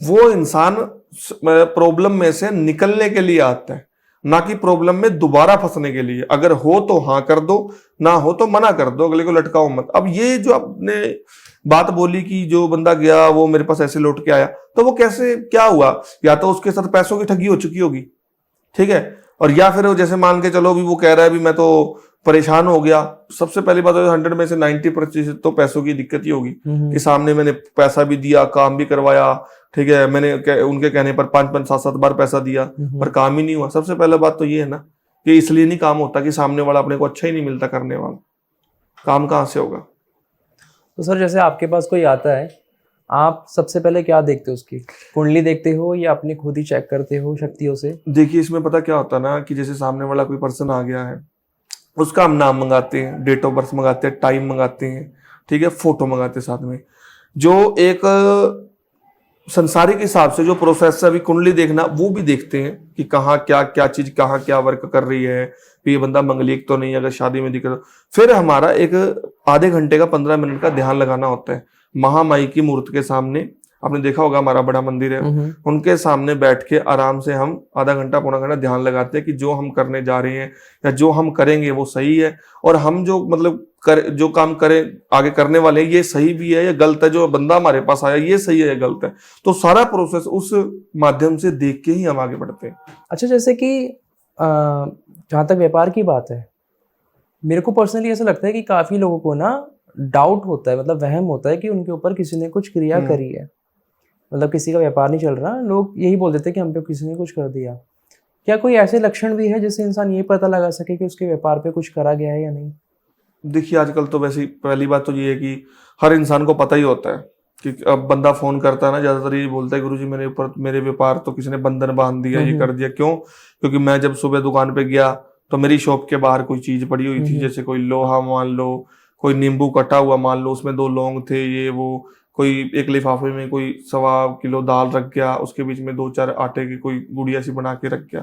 वो इंसान प्रॉब्लम में से निकलने के लिए आता है, ना कि प्रॉब्लम में दोबारा फंसने के लिए। अगर हो तो हाँ कर दो, ना हो तो मना कर दो, अगले को लटकाओ मत। अब ये जो आपने बात बोली कि जो बंदा गया वो मेरे पास ऐसे लौट के आया, तो वो कैसे, क्या हुआ? या तो उसके साथ पैसों की ठगी हो चुकी होगी, ठीक है, और या फिर जैसे मान के चलो भी वो कह रहा है भी मैं तो परेशान हो गया। सबसे पहली बात, 100 में से 90% तो पैसों की दिक्कत ही होगी कि सामने मैंने पैसा भी दिया, काम भी करवाया, ठीक है, मैंने उनके कहने पर 5-5, 7-7 बार पैसा दिया पर काम ही नहीं हुआ। सबसे पहले बात तो ये है ना कि इसलिए नहीं काम होता कि सामने वाला अपने को अच्छा ही नहीं मिलता करने वाला, काम कहाँ से होगा। तो सर जैसे आपके पास कोई आता है, आप सबसे पहले क्या देखते हो? उसकी कुंडली देखते हो या अपनी खुद ही चेक करते हो शक्तियों से? देखिए इसमें पता क्या होता है ना कि जैसे सामने वाला कोई पर्सन आ गया है, उसका हम नाम मंगाते हैं, डेट ऑफ बर्थ मंगाते हैं, टाइम मंगाते हैं, ठीक है, फोटो मंगाते हैं साथ में। जो एक संसारिक हिसाब से जो प्रोसेस है, अभी कुंडली देखना वो भी देखते हैं कि कहाँ क्या क्या चीज कहाँ क्या वर्क कर रही है, ये बंदा मंगलिक तो नहीं, अगर शादी में दिक्कत। फिर हमारा एक आधे घंटे का 15 मिनट का ध्यान लगाना होता है महामाई की मूर्ति के सामने। आपने देखा होगा हमारा बड़ा मंदिर है, उनके सामने बैठ के आराम से हम आधा घंटा पौना घंटा ध्यान लगाते हैं कि जो हम करने जा रहे हैं या जो हम करेंगे वो सही है, और हम जो मतलब जो काम करें आगे करने वाले हैं ये सही भी है या गलत है, जो बंदा हमारे पास आया ये सही है या गलत है। तो सारा प्रोसेस उस माध्यम से देख के ही हम आगे बढ़ते हैं। अच्छा, जैसे कि जहाँ तक व्यापार की बात है, मेरे को पर्सनली ऐसा लगता है कि काफ़ी लोगों को ना डाउट होता है, मतलब वहम होता है कि उनके ऊपर किसी ने कुछ क्रिया करी है। मतलब किसी का व्यापार नहीं चल रहा, लोग यही बोल देते हैं कि हम पे किसी ने कुछ कर दिया। क्या कोई ऐसे लक्षण भी है जिससे इंसान ये पता लगा सके कि उसके व्यापार पे कुछ करा गया है या नहीं? देखिए आजकल तो वैसे पहली बात तो ये है कि हर इंसान को पता ही होता है कि अब बंदा फोन करता है ना, ज्यादातर ये बोलता है गुरुजी मेरे ऊपर, मेरे व्यापार तो किसी ने बंधन बांध दिया, ये कर दिया। क्यों? क्योंकि मैं जब सुबह दुकान पे गया तो मेरी शॉप के बाहर कोई चीज पड़ी हुई थी, जैसे कोई लोहा मान लो, कोई नींबू कटा हुआ मान लो, उसमें 2 लौंग थे, ये वो, कोई एक लिफाफे में कोई 1.25 किलो दाल रख गया, उसके बीच में 2-4 आटे की कोई गुड़िया सी बना के रख गया।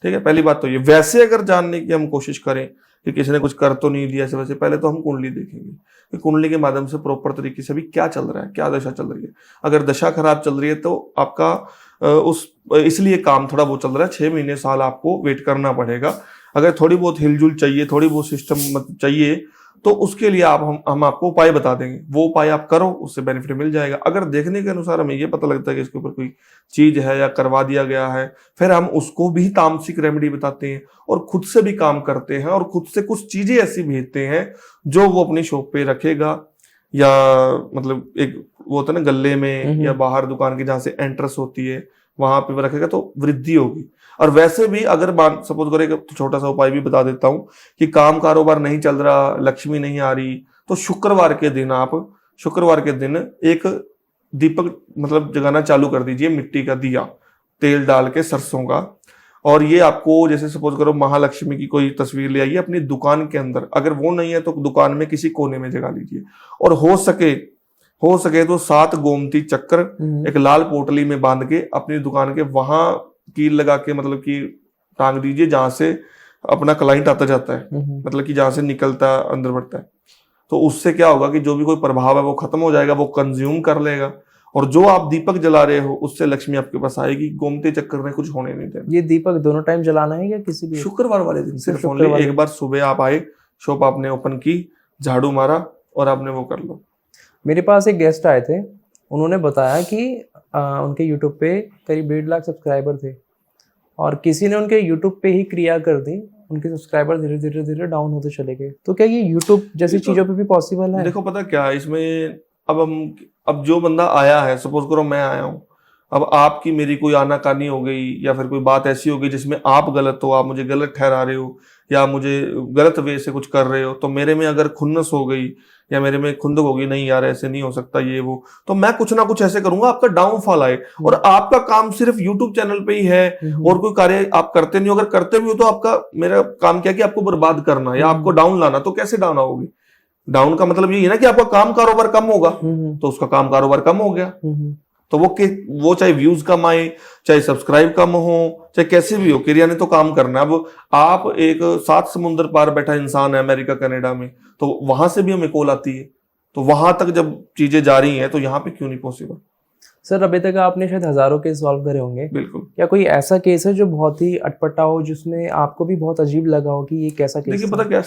ठीक है, पहली बात तो ये। वैसे अगर जानने की हम कोशिश करें कि किसी ने कुछ कर तो नहीं दिया ऐसे वैसे, पहले तो हम कुंडली देखेंगे कि कुंडली के माध्यम से प्रॉपर तरीके से अभी क्या चल रहा है, क्या दशा चल रही है। अगर दशा खराब चल रही है तो आपका इसलिए काम थोड़ा बहुत चल रहा है, 6 महीने साल आपको वेट करना पड़ेगा। अगर थोड़ी बहुत हिलजुल चाहिए, थोड़ी बहुत सिस्टम चाहिए, तो उसके लिए हम आपको उपाय बता देंगे, वो उपाय आप करो, उससे बेनिफिट मिल जाएगा। अगर देखने के अनुसार हमें ये पता लगता है कि इसके ऊपर कोई चीज है या करवा दिया गया है, फिर हम उसको भी तामसिक रेमेडी बताते हैं और खुद से भी काम करते हैं, और खुद से कुछ चीजें ऐसी भेजते हैं जो वो अपनी शॉप पे रखेगा, या मतलब एक वो होता है ना गले में या बाहर दुकान की जहां से एंट्रेंस होती है वहां पे रखेगा तो वृद्धि होगी। और वैसे भी अगर सपोज करें, तो छोटा सा उपाय भी बता देता हूं कि काम कारोबार नहीं चल रहा, लक्ष्मी नहीं आ रही, तो शुक्रवार के दिन एक दीपक मतलब जगाना चालू कर दीजिए, मिट्टी का दिया तेल डाल के सरसों का। और ये आपको, जैसे सपोज करो महालक्ष्मी की कोई तस्वीर ले आइए अपनी दुकान के अंदर, अगर वो नहीं है तो दुकान में किसी कोने में जगा लीजिए, और हो सके तो 7 गोमती चक्र एक लाल पोटली में बांध के अपनी दुकान के वहां कील लगा के मतलब कि टांग दीजिए जहां से अपना क्लाइंट आता जाता है, मतलब कि जहां से निकलता अंदर बढ़ता है। तो उससे क्या होगा कि जो भी कोई प्रभाव है वो खत्म हो जाएगा, वो कंज्यूम कर लेगा, और जो आप दीपक जला रहे हो उससे लक्ष्मी आपके पास आएगी। गोमती चक्कर में कुछ होने नहीं देना। ये दीपक दोनों टाइम जलाना है या किसी भी? शुक्रवार वाले दिन सिर्फ सिर्फ ओनली शुक्रवार एक बार सुबह आप आए, शॉप आपने ओपन की, झाड़ू मारा और आपने वो कर लो। मेरे पास एक गेस्ट आए थे, उन्होंने बताया कि उनके यूट्यूब पे करीब 1.5 लाख सब्सक्राइबर थे और किसी ने उनके यूट्यूब पे ही क्रिया कर दी, उनके सब्सक्राइबर धीरे धीरे धीरे डाउन होते चले गए। तो क्या ये यूट्यूब जैसी ये तो चीज़ों पे भी पॉसिबल है? देखो पता क्या है इसमें, अब जो बंदा आया है, सपोज करो मैं आया हूँ, अब आपकी मेरी कोई आनाकानी हो गई या फिर कोई बात ऐसी हो गई जिसमें आप गलत हो, आप मुझे गलत ठहरा रहे हो या मुझे गलत वे से कुछ कर रहे हो, तो मेरे में अगर खुन्नस हो गई या मेरे में खुंदक होगी, नहीं यार ऐसे नहीं हो सकता ये वो, तो मैं कुछ ना कुछ ऐसे करूंगा आपका डाउनफॉल आए। और आपका काम सिर्फ यूट्यूब चैनल पे ही है और कोई कार्य आप करते नहीं हो। अगर करते भी हो तो आपका मेरा काम क्या है कि आपको बर्बाद करना या आपको डाउन लाना। तो कैसे डाउन आओगे? डाउन का मतलब यही है ना कि आपका काम कारोबार कम होगा, तो उसका काम कारोबार कम हो गया। तो वो चाहे व्यूज कम आए, चाहे सब्सक्राइब कम हो, चाहे कैसे भी हो, क्रिया ने तो काम करना है। अब आप एक 7 समुंदर पार बैठा इंसान है अमेरिका कनाडा में, तो वहां से भी हमें कॉल आती है, तो वहां तक जब चीजें जा रही हैं तो यहाँ पे क्यों नहीं पॉसिबल? सर अभी तक आपने शायद हजारों केस सॉल्व करे होंगे, बिल्कुल। क्या कोई ऐसा केस है जो बहुत ही अटपटा हो, जिसमें आपको भी बहुत अजीब लगा हो कि ये कैसा केस? देखिए पता क्या,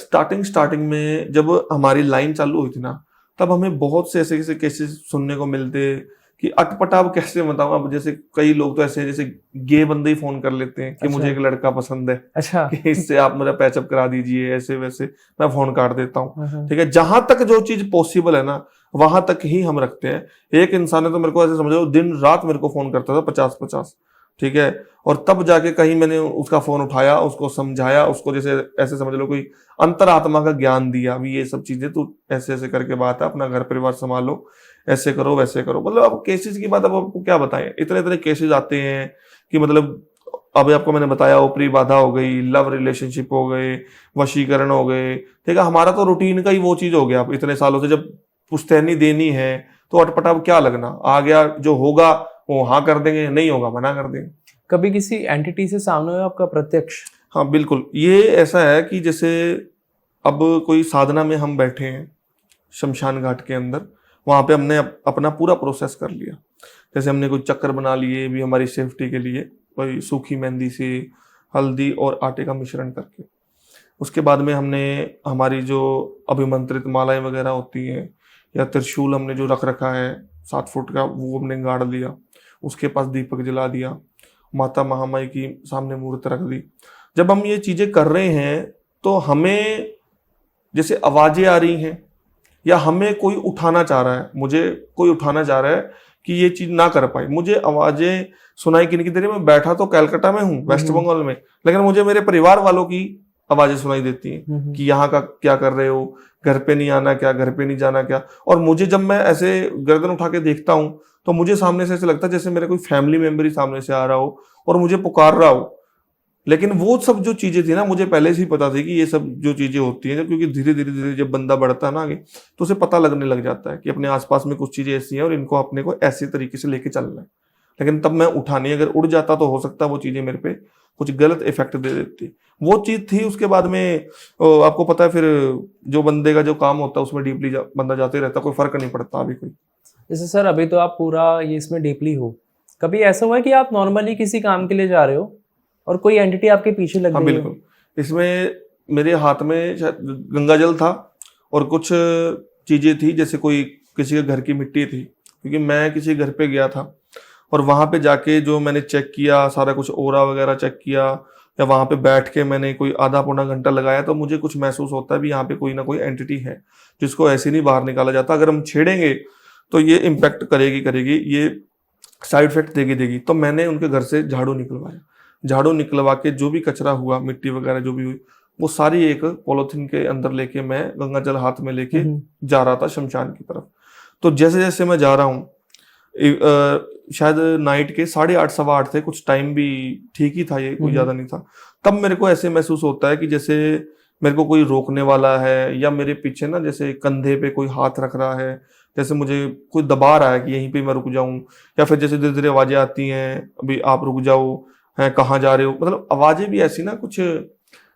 स्टार्टिंग में जब हमारी लाइन चालू हुई थी ना, तब हमें बहुत से ऐसे केसेस सुनने को मिलते कि अटपटा। अब कैसे बताऊं, अब जैसे कई लोग तो ऐसे जैसे गे बंदे ही फोन कर लेते हैं कि अच्छा। मुझे एक लड़का पसंद है, अच्छा। कि इससे आप मेरा पैचअप करा दीजिए, ऐसे वैसे, मैं फोन काट देता हूँ। हाँ। ठीक है, जहां तक जो चीज पॉसिबल है ना वहां तक ही हम रखते हैं। एक इंसान ने तो मेरे को ऐसे समझो दिन रात मेरे को फोन करता था 50-50, ठीक है, और तब जाके कहीं मैंने उसका फोन उठाया, उसको समझाया, उसको जैसे ऐसे समझ लो कोई अंतरात्मा का ज्ञान दिया, अभी ये सब चीजें तू ऐसे ऐसे करके बात है, अपना घर परिवार संभालो, ऐसे करो वैसे करो। मतलब अब केसेस की बात अब आपको क्या बताएं, इतने इतने केसेस आते हैं कि मतलब अभी आपको मैंने बताया ऊपरी बाधा हो गई, लव रिलेशनशिप हो गए, वशीकरण हो गए। ठीक है, हमारा तो रूटीन का ही वो चीज हो गया। अब इतने सालों से जब पुश्तैनी देनी है तो अटपटा क्या लगना, आ गया जो होगा वो हाँ कर देंगे, नहीं होगा मना कर देंगे। कभी किसी एंटिटी से सामने हुआ आपका प्रत्यक्ष? हाँ बिल्कुल, ये ऐसा है कि जैसे अब कोई साधना में हम बैठे हैं शमशान घाट के अंदर, वहां पे हमने अपना पूरा प्रोसेस कर लिया। जैसे हमने कोई चक्कर बना लिए भी हमारी सेफ्टी के लिए, कोई सूखी मेहंदी से हल्दी और आटे का मिश्रण करके। उसके बाद में हमने हमारी जो अभिमंत्रित मालाएं वगैरह होती हैं या त्रिशूल हमने जो रख रखा है 7 फुट का, वो हमने गाड़ लिया। उसके पास दीपक जला दिया, माता महामाई की सामने मूर्त रख दी। जब हम ये चीजें कर रहे हैं तो हमें जैसे आवाजें आ रही हैं या हमें कोई उठाना चाह रहा है, मुझे कोई उठाना चाह रहा है कि ये चीज ना कर पाए, मुझे आवाजें सुनाई किन दे रही। मैं बैठा तो कलकत्ता में हूँ, वेस्ट बंगाल में, लेकिन मुझे मेरे परिवार वालों की आवाजें सुनाई देती हैं कि यहाँ का क्या कर रहे हो, घर पे नहीं आना क्या, घर पे नहीं जाना क्या। और मुझे जब मैं ऐसे गर्दन उठा के देखता हूँ तो मुझे सामने से ऐसे लगता है जैसे मेरे कोई फैमिली मेंबर ही सामने से आ रहा हो और मुझे पुकार रहा हो। लेकिन वो सब जो चीजें थी ना, मुझे पहले से ही पता थी कि ये सब जो चीजें होती हैं, क्योंकि धीरे धीरे धीरे जब बंदा बढ़ता है ना आगे, तो उसे पता लगने लग जाता है कि अपने आसपास में कुछ चीजें ऐसी हैं और इनको अपने को ऐसे तरीके से लेके चलना है। लेकिन तब मैं उठा नहीं, अगर उड़ जाता तो हो सकता है वो चीजें मेरे पे कुछ गलत इफेक्ट दे देती। वो चीज थी। उसके बाद में आपको पता है फिर जो बंदे का जो काम होता है उसमें डीपली बंदा जाते रहता, कोई फर्क नहीं पड़ता अभी कोई। जैसे सर अभी तो आप पूरा ये इसमें डीपली हो, कभी ऐसा हुआ है कि आप नॉर्मली किसी काम के लिए जा रहे हो और कोई एंटिटी आपके पीछे लग हाँ गई हो? बिल्कुल, इसमें मेरे हाथ में शायद गंगा जल था और कुछ चीजें थी, जैसे कोई किसी के घर की मिट्टी थी, क्योंकि मैं किसी घर पे गया था और वहां पे जाके जो मैंने चेक किया सारा कुछ, ओरा वगैरह चेक किया, या वहां पे बैठ के मैंने कोई आधा पौना घंटा लगाया, तो मुझे कुछ महसूस होता है भी यहाँ पे कोई ना कोई एंटिटी है जिसको ऐसे नहीं बाहर निकाला जाता। अगर हम छेड़ेंगे तो ये इम्पैक्ट करेगी, ये साइड इफेक्ट देगी। तो मैंने उनके घर से झाड़ू निकलवाया, झाड़ू निकलवा के जो भी कचरा हुआ, मिट्टी वगैरह जो भी हुई, वो सारी एक पॉलिथीन के अंदर लेके मैं गंगा जल हाथ में लेके जा रहा था शमशान की तरफ। तो जैसे जैसे मैं जा रहा हूँ, शायद नाइट के 8:30 सवा 8 थे, कुछ टाइम भी ठीक ही था, ये कोई ज्यादा नहीं था। तब मेरे को ऐसे महसूस होता है कि जैसे मेरे को कोई रोकने वाला है, या मेरे पीछे ना जैसे कंधे पे कोई हाथ रख रहा है, जैसे मुझे कोई दबा रहा है कि यहीं पे मैं रुक जाऊं, या फिर जैसे धीरे धीरे आवाजें आती हैं अभी आप रुक जाओ, हैं, कहाँ जा रहे हो, मतलब आवाजें भी ऐसी ना कुछ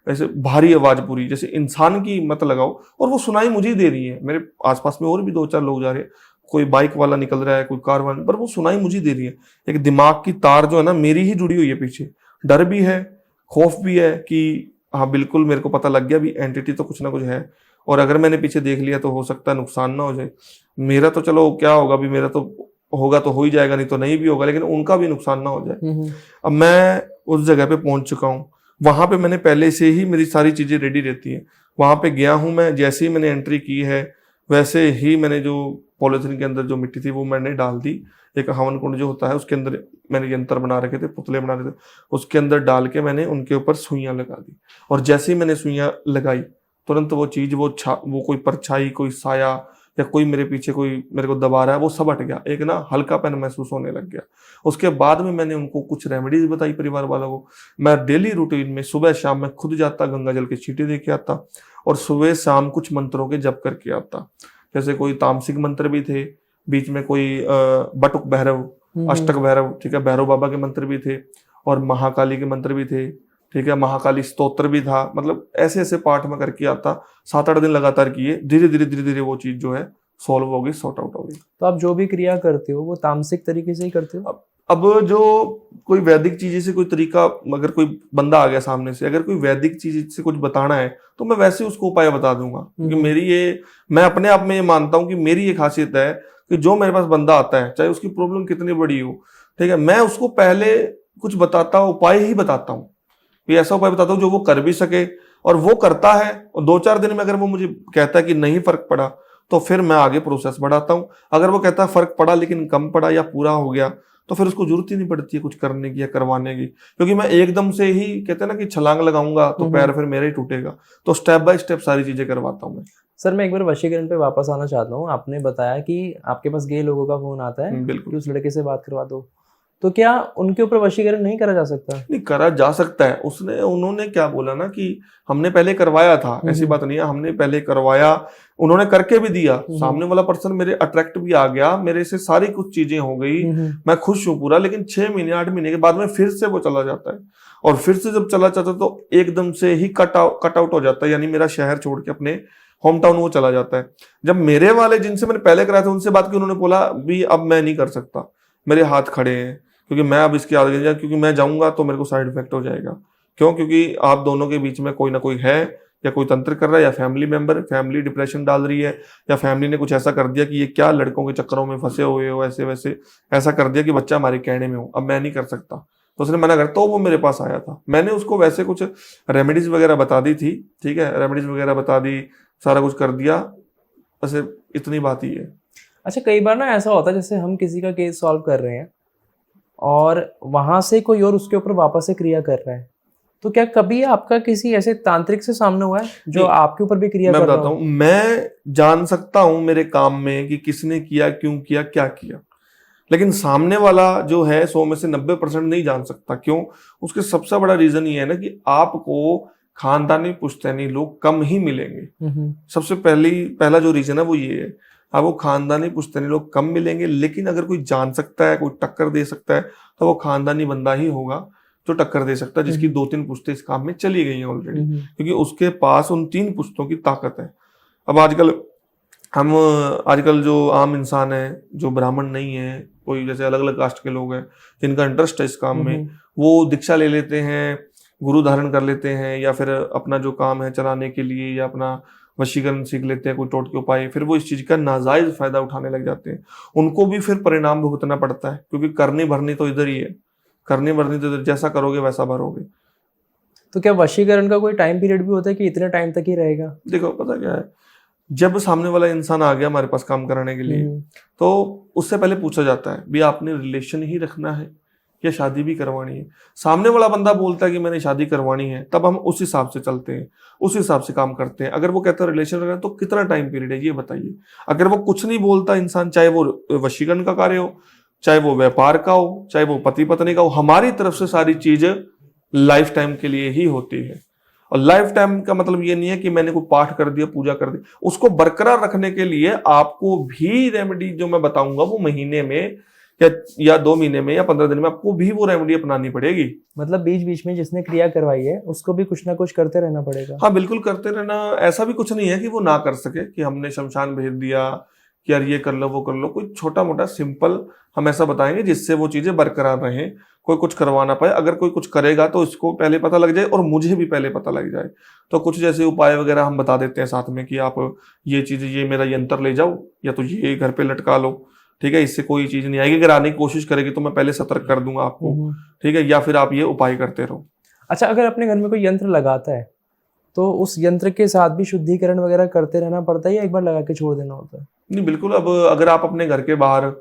ऐसे भारी आवाज पूरी, जैसे इंसान की मत लगाओ, और वो सुनाई मुझे ही दे रही है। मेरे आसपास में और भी 2-4 लोग जा रहे हैं, कोई बाइक वाला निकल रहा है, कोई कार वाला, पर वो सुनाई मुझे दे रही है। एक दिमाग की तार जो है ना मेरी ही जुड़ी हुई है पीछे। डर भी है, खौफ भी है कि हाँ बिल्कुल मेरे को पता लग गया भी एंटिटी तो कुछ ना कुछ है, और अगर मैंने पीछे देख लिया तो हो सकता है नुकसान ना हो जाए। मेरा तो चलो क्या होगा भी, मेरा तो होगा तो हो ही जाएगा, नहीं तो नहीं भी होगा, लेकिन उनका भी नुकसान ना हो जाए। अब मैं उस जगह पे पहुंच चुका हूँ, वहां पे मैंने पहले से ही मेरी सारी चीजें रेडी रहती हैं। वहां पे गया हूं मैं, जैसे ही मैंने एंट्री की है वैसे ही मैंने जो पॉलिथीन के अंदर जो मिट्टी थी वो मैंने डाल दी। एक हवन कुंड जो होता है उसके अंदर मैंने यंत्र बना रखे थे, पुतले बना रखे थे, उसके अंदर डाल के मैंने उनके ऊपर सुइयां लगा दी। और जैसे ही मैंने सुइयां लगाई तुरंत वो चीज, वो कोई परछाई, कोई साया या कोई मेरे पीछे कोई मेरे को दबा रहा है, वो सब हट गया। एक ना हल्कापन महसूस होने लग गया। उसके बाद में मैंने उनको कुछ रेमेडीज बताई परिवार वालों को। मैं डेली रूटीन में सुबह शाम में खुद जाता, गंगा जल की छींटे दे के आता, और सुबह शाम कुछ मंत्रों के जप करके आता। जैसे कोई तामसिक मंत्र भी थे, बीच में कोई बटुक भैरव, अष्टक भैरव, ठीक है, भैरव बाबा के मंत्र भी थे, और महाकाली के मंत्र भी थे, ठीक है, महाकाली स्तोत्र भी था। मतलब ऐसे ऐसे पाठ में करके आता। 7-8 दिन लगातार किए, धीरे धीरे वो चीज जो है सॉल्व हो गई, सॉर्ट आउट हो गई। तो आप जो भी क्रिया करते हो वो तामसिक तरीके से ही करते हो? अब जो कोई वैदिक चीज से कोई तरीका, अगर कोई बंदा आ गया सामने से, अगर कोई वैदिक चीज से कुछ बताना है तो मैं वैसे उसको उपाय बता दूंगा। क्योंकि मेरी ये, मैं अपने आप में ये मानता हूँ कि मेरी ये खासियत है कि जो मेरे पास बंदा आता है, चाहे उसकी प्रॉब्लम कितनी बड़ी हो, ठीक है, मैं उसको पहले कुछ बताता हूँ, उपाय ही बताता हूँ। ये ऐसा उपाय बताता हूँ जो वो कर भी सके, और वो करता है, और 2-4 दिन में अगर वो मुझे कहता है कि नहीं फर्क पड़ा, तो फिर मैं आगे प्रोसेस बढ़ाता हूँ। अगर वो कहता है फर्क पड़ा लेकिन कम पड़ा या पूरा हो गया, तो फिर उसको जरूरत ही नहीं पड़ती है कुछ करने की या करवाने की। क्योंकि मैं एकदम से ही, कहते हैं ना कि छलांग लगाऊंगा तो पैर फिर मेरा ही टूटेगा। तो स्टेप बाय स्टेप सारी चीजें करवाता हूँ मैं। सर मैं एक बार वशीकरण पे वापस आना चाहता हूँ। आपने बताया कि आपके पास गे लोगों का फोन आता है बिल्कुल। कि उस लड़के से बात करवा दो, तो क्या उनके ऊपर वशीकरण नहीं करा जा सकता? नहीं, करा जा सकता है। उन्होंने क्या बोला ना कि हमने पहले करवाया था, ऐसी बात नहीं है, हमने पहले करवाया, उन्होंने करके भी दिया, सामने वाला पर्सन मेरे अट्रैक्ट भी आ गया, मेरे से सारी कुछ चीजें हो गई, मैं खुश हूँ पूरा। लेकिन 6 महीने 8 महीने के बाद में फिर से वो चला जाता है, और फिर से जब चला जाता है तो एकदम से ही कट आउट हो जाता है, यानी मेरा शहर छोड़ के अपने होम टाउन वो चला जाता है। जब मेरे वाले जिनसे मैंने पहले कराया था उनसे बात की, उन्होंने बोला भी अब मैं नहीं कर सकता, मेरे हाथ खड़े हैं, क्योंकि मैं अब इसके आगे क्योंकि मैं जाऊंगा तो मेरे को साइड इफेक्ट हो जाएगा। क्यों? क्योंकि आप दोनों के बीच में कोई ना कोई है, या कोई तंत्र कर रहा है, या फैमिली मेंबर, फैमिली डिप्रेशन डाल रही है, या फैमिली ने कुछ ऐसा कर दिया कि ये क्या लड़कों के चक्करों में फंसे हुए हो, ऐसे वैसे ऐसा कर दिया कि बच्चा हमारे कहने में हो, अब मैं नहीं कर सकता। तो उसने मना कर, तो वो मेरे पास आया था, मैंने उसको वैसे कुछ रेमेडीज वगैरह बता दी थी, ठीक है, रेमेडीज वगैरह बता दी, सारा कुछ कर दिया, वैसे इतनी बात ही है। अच्छा, कई बार ना ऐसा होता है जैसे हम किसी का केस सॉल्व कर रहे हैं और वहां से कोई और उसके ऊपर वापस से क्रिया कर रहा है, तो क्या कभी आपका किसी ऐसे तांत्रिक से सामने हुआ है जो आपके ऊपर भी क्रिया कर रहा हो? मैं बताता हूँ, मैं जान सकता हूँ मेरे काम में कि किसने किया, क्यों किया, क्या किया, लेकिन सामने वाला जो है 100 में से 90% नहीं जान सकता। क्यों? उसके सबसे बड़ा रीजन ये है ना कि आपको खानदानी पुश्तैनी लोग कम ही मिलेंगे। सबसे पहला जो रीजन है वो ये है, आपको खानदानी पुश्तैनी लोग कम मिलेंगे। लेकिन अगर कोई जान सकता है, कोई टक्कर दे सकता है, तो वो खानदानी बंदा ही होगा जो टक्कर दे सकता है, जिसकी 2-3 पुश्तें इस काम में चली गई हैं ऑलरेडी, क्योंकि उसके पास उन 3 पुश्तों की ताकत है। अब आजकल जो आम इंसान है, जो ब्राह्मण नहीं है, कोई जैसे अलग अलग कास्ट के लोग हैं जिनका इंटरेस्ट है इस काम में, वो दीक्षा ले लेते हैं, गुरु धारण कर लेते हैं, या फिर अपना जो काम है चलाने के लिए, या अपना वशीकरण सीख लेते हैं, कोई टोटके उपाय, फिर वो इस चीज का नाजायज फायदा उठाने लग जाते हैं। उनको भी फिर परिणाम भुगतना पड़ता है, क्योंकि करनी भरनी तो इधर ही है, करनी भरनी तो इधर, जैसा करोगे वैसा भरोगे। तो क्या वशीकरण का कोई टाइम पीरियड भी होता है कि इतने टाइम तक ही रहेगा? देखो पता क्या है, जब सामने वाला इंसान आ गया हमारे पास काम कराने के लिए, तो उससे पहले पूछा जाता है भी आपने रिलेशन ही रखना है या शादी भी करवानी है। सामने वाला बंदा बोलता है कि मैंने शादी करवानी है, तब हम उस हिसाब से चलते हैं, उस हिसाब से काम करते हैं। अगर वो कहता है रिलेशन रखना है, तो कितना टाइम पीरियड है ये बताइए। अगर वो कुछ नहीं बोलता इंसान, चाहे वो वशीकरण का कार्य हो, चाहे वो व्यापार का हो, चाहे वो पति पत्नी का हो, हमारी तरफ से सारी चीज लाइफ टाइम के लिए ही होती है। और लाइफ टाइम का मतलब ये नहीं है कि मैंने कोई पाठ कर दिया, पूजा कर दी। उसको बरकरार रखने के लिए आपको भी रेमेडी जो मैं बताऊंगा वो महीने में या 2 महीने में या 15 दिन में आपको भी वो रेमेडी अपनानी पड़ेगी। मतलब बीच बीच में जिसने क्रिया करवाई है उसको भी कुछ ना कुछ करते रहना पड़ेगा। हाँ बिल्कुल करते रहना, ऐसा भी कुछ नहीं है कि वो ना कर सके, कि हमने शमशान भेज दिया कि यार ये कर लो वो कर लो। कोई छोटा मोटा सिंपल हम ऐसा बताएंगे जिससे वो चीजें बरकरार रहें, कोई कुछ करवा ना पाए। अगर कोई कुछ करेगा तो इसको पहले पता लग जाए और मुझे भी पहले पता लग जाए। तो कुछ जैसे उपाय वगैरह हम बता देते हैं साथ में कि आप ये चीज, ये मेरा यंत्र ले जाओ या तो ये घर पे लटका लो, ठीक है, इससे कोई चीज नहीं आएगी। अगर आने की कोशिश करेगी तो मैं पहले सतर्क कर दूंगा आपको, ठीक है, या फिर आप ये उपाय करते रहो। अच्छा, अगर अपने घर में कोई यंत्र लगाता है तो उस यंत्र के साथ भी शुद्धिकरण वगैरह करते रहना पड़ता है या एक बार लगा के छोड़ देना होता है? नहीं बिल्कुल। अब अगर आप अपने घर के बाहर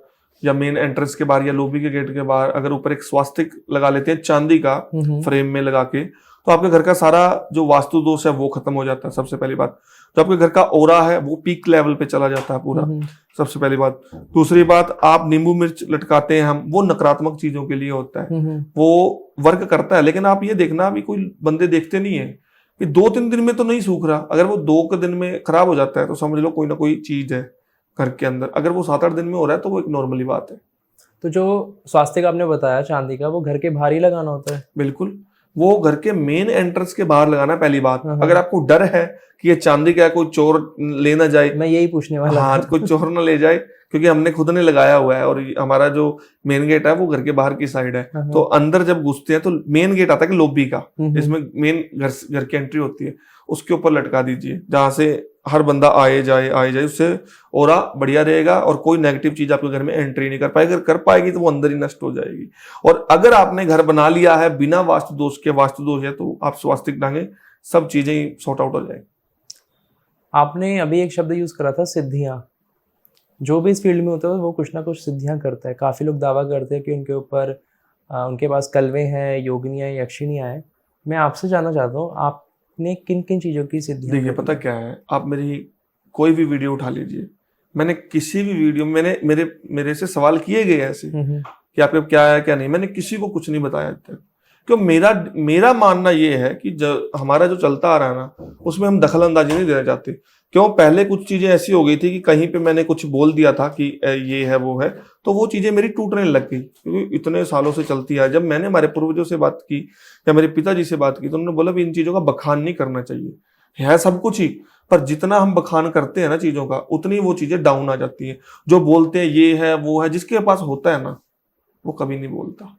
या मेन एंट्रेंस के बाहर या लॉबी के गेट के बाहर अगर ऊपर एक स्वास्तिक लगा लेते हैं चांदी का फ्रेम में लगा के, तो आपके घर का सारा जो वास्तु दोष है वो खत्म हो जाता है। सबसे पहली बात, जो आपके घर का ओरा है वो पीक लेवल पे चला जाता है पूरा, सबसे पहली बात। दूसरी बात, आप नींबू मिर्च लटकाते हैं हम, वो नकारात्मक चीजों के लिए होता है, वो वर्क करता है। लेकिन आप ये देखना, अभी कोई बंदे देखते नहीं है कि 2-3 दिन में तो नहीं सूख रहा। अगर वो 2 दिन में खराब हो जाता है तो समझ लो कोई ना कोई चीज है घर के अंदर। अगर वो 7-8 दिन में हो रहा है तो वो एक नॉर्मली बात है। तो जो स्वास्थ्य का आपने बताया चांदी का, वो घर के बाहर ही लगाना होता है? बिल्कुल, वो घर के मेन एंट्रेंस के बाहर लगाना है पहली बात। अगर आपको डर है कि ये चांदी का है, कोई चोर ले ना जाए, मैं यही पूछने वाला हाँ, कोई चोर ना ले जाए, क्योंकि हमने खुद ने लगाया हुआ है और हमारा जो मेन गेट है वो घर के बाहर की साइड है। तो अंदर जब घुसते हैं तो मेन गेट आता है कि लॉबी का, इसमें मेन घर की एंट्री होती है, उसके ऊपर लटका दीजिए, जहां से हर बंदा आए जाए, उससे ओरा बढ़िया रहेगा और कोई नेगेटिव चीज आपके घर में एंट्री नहीं कर पाएगी। अगर कर पाएगी तो वो अंदर ही नष्ट हो जाएगी। और अगर आपने घर बना लिया है बिना वास्तु दोष के, वास्तु दोष है तो आप स्वास्तिक टांगे, सब चीजें सॉर्ट आउट हो जाएगी। आपने अभी एक शब्द यूज करा था, सिद्धियां। जो भी इस फील्ड में होता है वो कुछ ना कुछ सिद्धियां करता है। काफी लोग दावा करते हैं कि उनके ऊपर उनके पास कलवे हैं, योगिनियां, यक्षिणियां हैं। मैं आपसे जानना चाहता हूँ, आपने किन किन चीजों की सिद्धियां? देखिए पता क्या है, आप मेरी कोई भी वीडियो उठा लीजिए, मैंने किसी भी वीडियो में मेरे से सवाल किए गए ऐसे कि आपके क्या है क्या नहीं, मैंने किसी को कुछ नहीं बताया अब तक। क्यों? मेरा मानना ये है कि हमारा जो चलता आ रहा है ना, उसमें हम दखल अंदाजी नहीं देना चाहते। क्यों? पहले कुछ चीजें ऐसी हो गई थी कि कहीं पे मैंने कुछ बोल दिया था कि ये है वो है, तो वो चीजें मेरी टूटने लग गई, क्योंकि इतने सालों से चलती है। जब मैंने हमारे पूर्वजों से बात की या मेरे पिताजी से बात की तो उन्होंने बोला भी इन चीजों का बखान नहीं करना चाहिए, है सब कुछ ही, पर जितना हम बखान करते हैं ना चीजों का, उतनी वो चीजें डाउन आ जाती हैं। जो बोलते हैं ये है वो है, जिसके पास होता है ना वो कभी नहीं बोलता।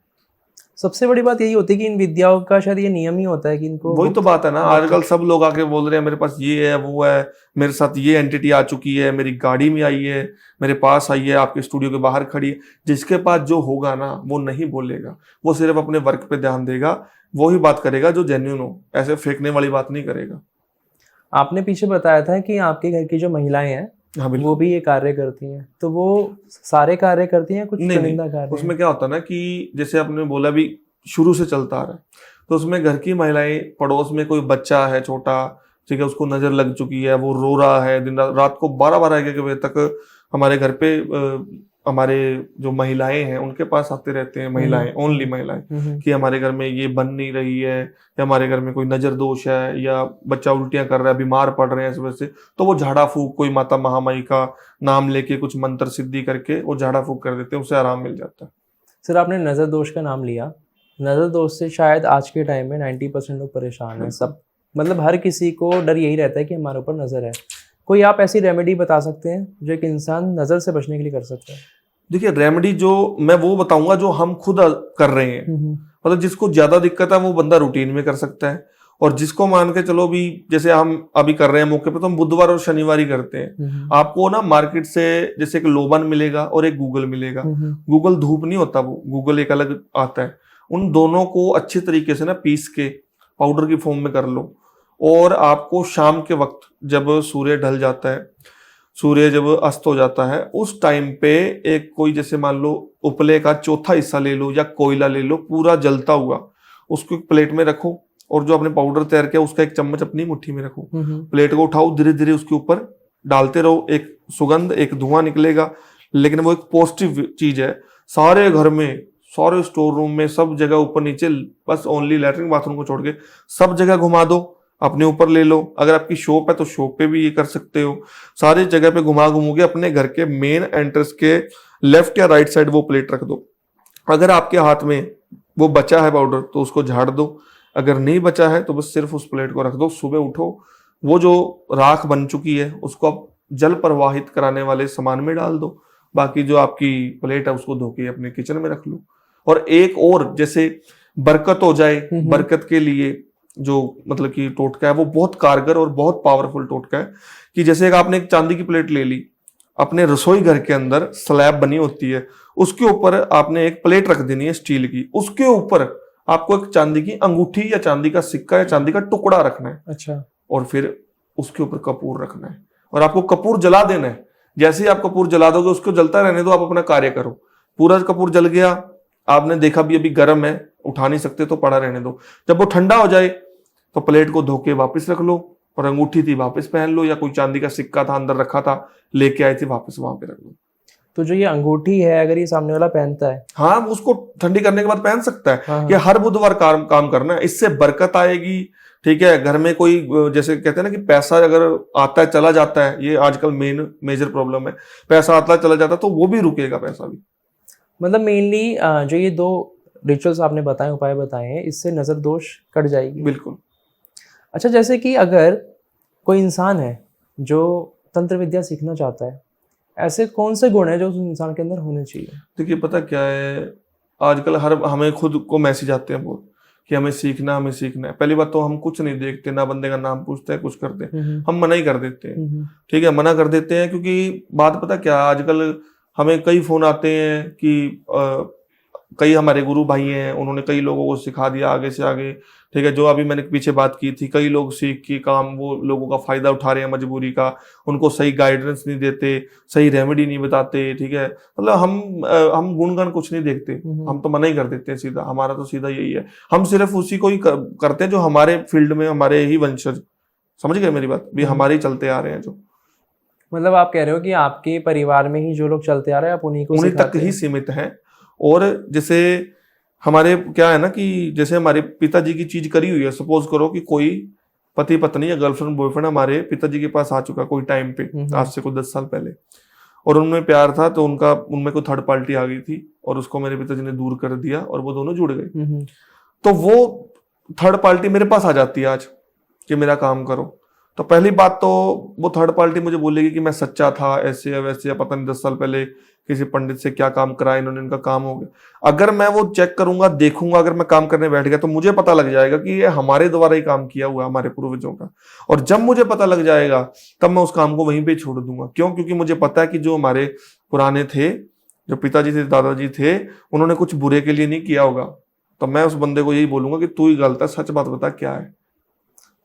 सबसे बड़ी बात यही होती है कि इन विद्याओं का शायद ये नियम ही होता है कि इनको, वही तो बात है ना, आजकल सब लोग आके बोल रहे हैं मेरे पास ये है वो है, मेरे साथ ये एंटिटी आ चुकी है, मेरी गाड़ी में आई है, मेरे पास आई है, आपके स्टूडियो के बाहर खड़ी है। जिसके पास जो होगा ना वो नहीं बोलेगा, वो सिर्फ अपने वर्क पे ध्यान देगा, वो ही बात करेगा जो जेन्युइन हो, ऐसे फेंकने वाली बात नहीं करेगा। आपने पीछे बताया था कि आपके घर की जो महिलाएं हैं, हाँ वो भी ये कार्य करती हैं, तो वो सारे कार्य करती हैं, कुछ चुनिंदा कार्य? उसमें क्या होता है ना कि जैसे आपने बोला भी शुरू से चलता आ रहा है, तो उसमें घर की महिलाएं, पड़ोस में कोई बच्चा है छोटा, ठीक है, उसको नजर लग चुकी है, वो रो रहा है, दिन रात को 12-12 बजे तक हमारे घर पे हमारे जो महिलाएं हैं उनके पास आते रहते हैं, महिलाएं, ओनली महिलाएं, कि हमारे घर में ये बन नहीं रही है, या हमारे घर में कोई नजर दोष है, या बच्चा उल्टियां कर रहा है, बीमार पड़ रहे हैं इस वजह से, तो वो झाड़ा फूक, कोई माता महामाई का नाम लेके कुछ मंत्र सिद्धि करके वो झाड़ा फूक कर देते हैं, उससे आराम मिल जाता है। सर, आपने नजर दोष का नाम लिया। नजर दोष से शायद आज के टाइम में 90% लोग परेशान हैं। सब मतलब हर किसी को डर यही रहता है कि हमारे ऊपर नजर है। कोई आप ऐसी रेमेडी बता सकते हैं जो एक इंसान नजर से बचने के लिए कर सकता है? देखिए रेमेडी जो मैं वो बताऊंगा जो हम खुद कर रहे हैं। मतलब जिसको ज्यादा दिक्कत है वो बंदा रूटीन में कर सकता है, और जिसको मान के चलो भी जैसे हम अभी कर रहे हैं मौके पे, तो हम बुधवार और शनिवार ही करते हैं। आपको ना मार्केट से जैसे एक लोबन मिलेगा और एक गूगल मिलेगा। गूगल धूप नहीं होता, वो गूगल एक अलग आता है। उन दोनों को अच्छे तरीके से ना पीस के पाउडर की फॉर्म में कर लो, और आपको शाम के वक्त जब सूर्य ढल जाता है, सूर्य जब अस्त हो जाता है, उस टाइम पे एक कोई जैसे मान लो उपले का चौथा हिस्सा ले लो या कोयला ले लो पूरा जलता हुआ, उसको एक प्लेट में रखो, और जो आपने पाउडर तैयार किया उसका एक चम्मच अपनी मुट्ठी में रखो। प्लेट को उठाओ, धीरे धीरे उसके ऊपर डालते रहो, एक सुगंध, एक धुआं निकलेगा, लेकिन वो एक पॉजिटिव चीज है। सारे घर में, सारे स्टोर रूम में, सब जगह ऊपर नीचे, बस ओनली लैट्रिन बाथरूम को छोड़ के सब जगह घुमा दो। अपने ऊपर ले लो, अगर आपकी शॉप है तो शॉप पे भी ये कर सकते हो। सारी जगह पे घुमा घुमू के अपने घर के मेन एंट्रेंस के लेफ्ट या राइट साइड वो प्लेट रख दो। अगर आपके हाथ में वो बचा है पाउडर तो उसको झाड़ दो, अगर नहीं बचा है तो बस सिर्फ उस प्लेट को रख दो। सुबह उठो, वो जो राख बन चुकी है उसको आप जल प्रवाहित कराने वाले सामान में डाल दो, बाकी जो आपकी प्लेट है उसको धो के अपने किचन में रख लो। और एक और जैसे बरकत हो जाए, बरकत के लिए जो मतलब कि टोटका है वो बहुत कारगर और बहुत पावरफुल टोटका है कि जैसे एक आपने एक चांदी की प्लेट ले ली, अपने रसोई घर के अंदर स्लैब बनी होती है, उसके ऊपर आपने एक प्लेट रख देनी है स्टील की, उसके ऊपर आपको एक चांदी की अंगूठी या चांदी का सिक्का या चांदी का टुकड़ा रखना है। अच्छा। और फिर उसके ऊपर कपूर रखना है और आपको कपूर जला देना है। जैसे ही आप कपूर जला दोगे उसको जलता रहने दो, आप अपना कार्य करो। पूरा कपूर जल गया, आपने देखा भी अभी गर्म है, उठा नहीं सकते तो पड़ा रहने दो। जब वो ठंडा हो जाए तो प्लेट को धो के वापस रख लो, और अंगूठी थी वापस पहन लो, या कोई चांदी का सिक्का था अंदर रखा था लेके आए थे वापस वहां पे रख लो। तो जो ये अंगूठी है अगर ये सामने वाला पहनता है, हाँ, उसको ठंडी करने के बाद पहन सकता है। हाँ, ये हर बुधवार काम करना है, इससे बरकत आएगी। ठीक है, घर में कोई जैसे कहते हैं ना कि पैसा अगर आता है चला जाता है, ये आजकल मेजर प्रॉब्लम है, पैसा आता है चला जाता है, तो वो भी रुकेगा पैसा भी। मतलब मेनली जो ये 2 रिचुअल्स आपने बताए, उपाय बताए हैं, इससे नज़र दोष कट जाएगी। बिल्कुल। अच्छा, जैसे कि अगर कोई इंसान है जो तंत्र विद्या सीखना चाहता है, ऐसे कौन से गुण है जो उस इंसान के अंदर होने चाहिए? देखिए पता क्या है, आजकल हमें खुद को मैसेज आते हैं बहुत कि हमें सीखना है। पहली बात तो हम कुछ नहीं देखते, ना बंदे का नाम पूछते हैं, कुछ करते हैं, हम मना ही कर देते हैं। ठीक है, मना कर देते हैं क्योंकि बात पता क्या है, आजकल हमें कई फोन आते हैं कि कई हमारे गुरु भाई हैं, उन्होंने कई लोगों को सिखा दिया आगे से आगे। ठीक है, जो अभी मैंने पीछे बात की थी, कई लोग सीख के काम वो लोगों का फायदा उठा रहे हैं मजबूरी का, उनको सही गाइडेंस नहीं देते, सही रेमेडी नहीं बताते। ठीक है, मतलब हम गुणगान कुछ नहीं देखते, हम तो मना ही कर देते हैं सीधा। हमारा तो सीधा यही है, हम सिर्फ उसी को ही करते हैं जो हमारे फील्ड में हमारे ही वंशज, समझ गए मेरी बात, भी हमारे ही चलते आ रहे हैं जो। मतलब आप कह रहे हो कि आपके परिवार में ही जो लोग चलते आ रहे हैं आप उन्हीं तक ही सीमित हैं। और जैसे हमारे क्या है ना कि जैसे हमारे पिताजी की चीज करी हुई है, सपोज करो कि कोई पति पत्नी या गर्लफ्रेंड बॉयफ्रेंड हमारे पिताजी के पास आ चुका कोई टाइम पे, आज से कोई 10 साल पहले, और उनमें प्यार था, तो उनमें कोई थर्ड पार्टी आ गई थी और उसको मेरे पिताजी ने दूर कर दिया और वो दोनों जुड़ गए। तो वो थर्ड पार्टी मेरे पास आ जाती है आज कि मेरा काम करो, तो पहली बात तो वो थर्ड पार्टी मुझे बोलेगी कि मैं सच्चा था, ऐसे या वैसे, या पता नहीं 10 साल पहले किसी पंडित से क्या काम कराया इन्होंने, इनका काम हो गया। अगर मैं वो चेक करूंगा, देखूंगा, अगर मैं काम करने बैठ गया तो मुझे पता लग जाएगा कि ये हमारे द्वारा ही काम किया हुआ है, हमारे पूर्वजों का। और जब मुझे पता लग जाएगा तब मैं उस काम को वहीं पे छोड़ दूंगा। क्यों? क्योंकि मुझे पता है कि जो हमारे पुराने थे, जो पिताजी थे, दादाजी थे, उन्होंने कुछ बुरे के लिए नहीं किया होगा। तो मैं उस बंदे को यही बोलूंगा कि तू ही गलत है, सच बात बता क्या है।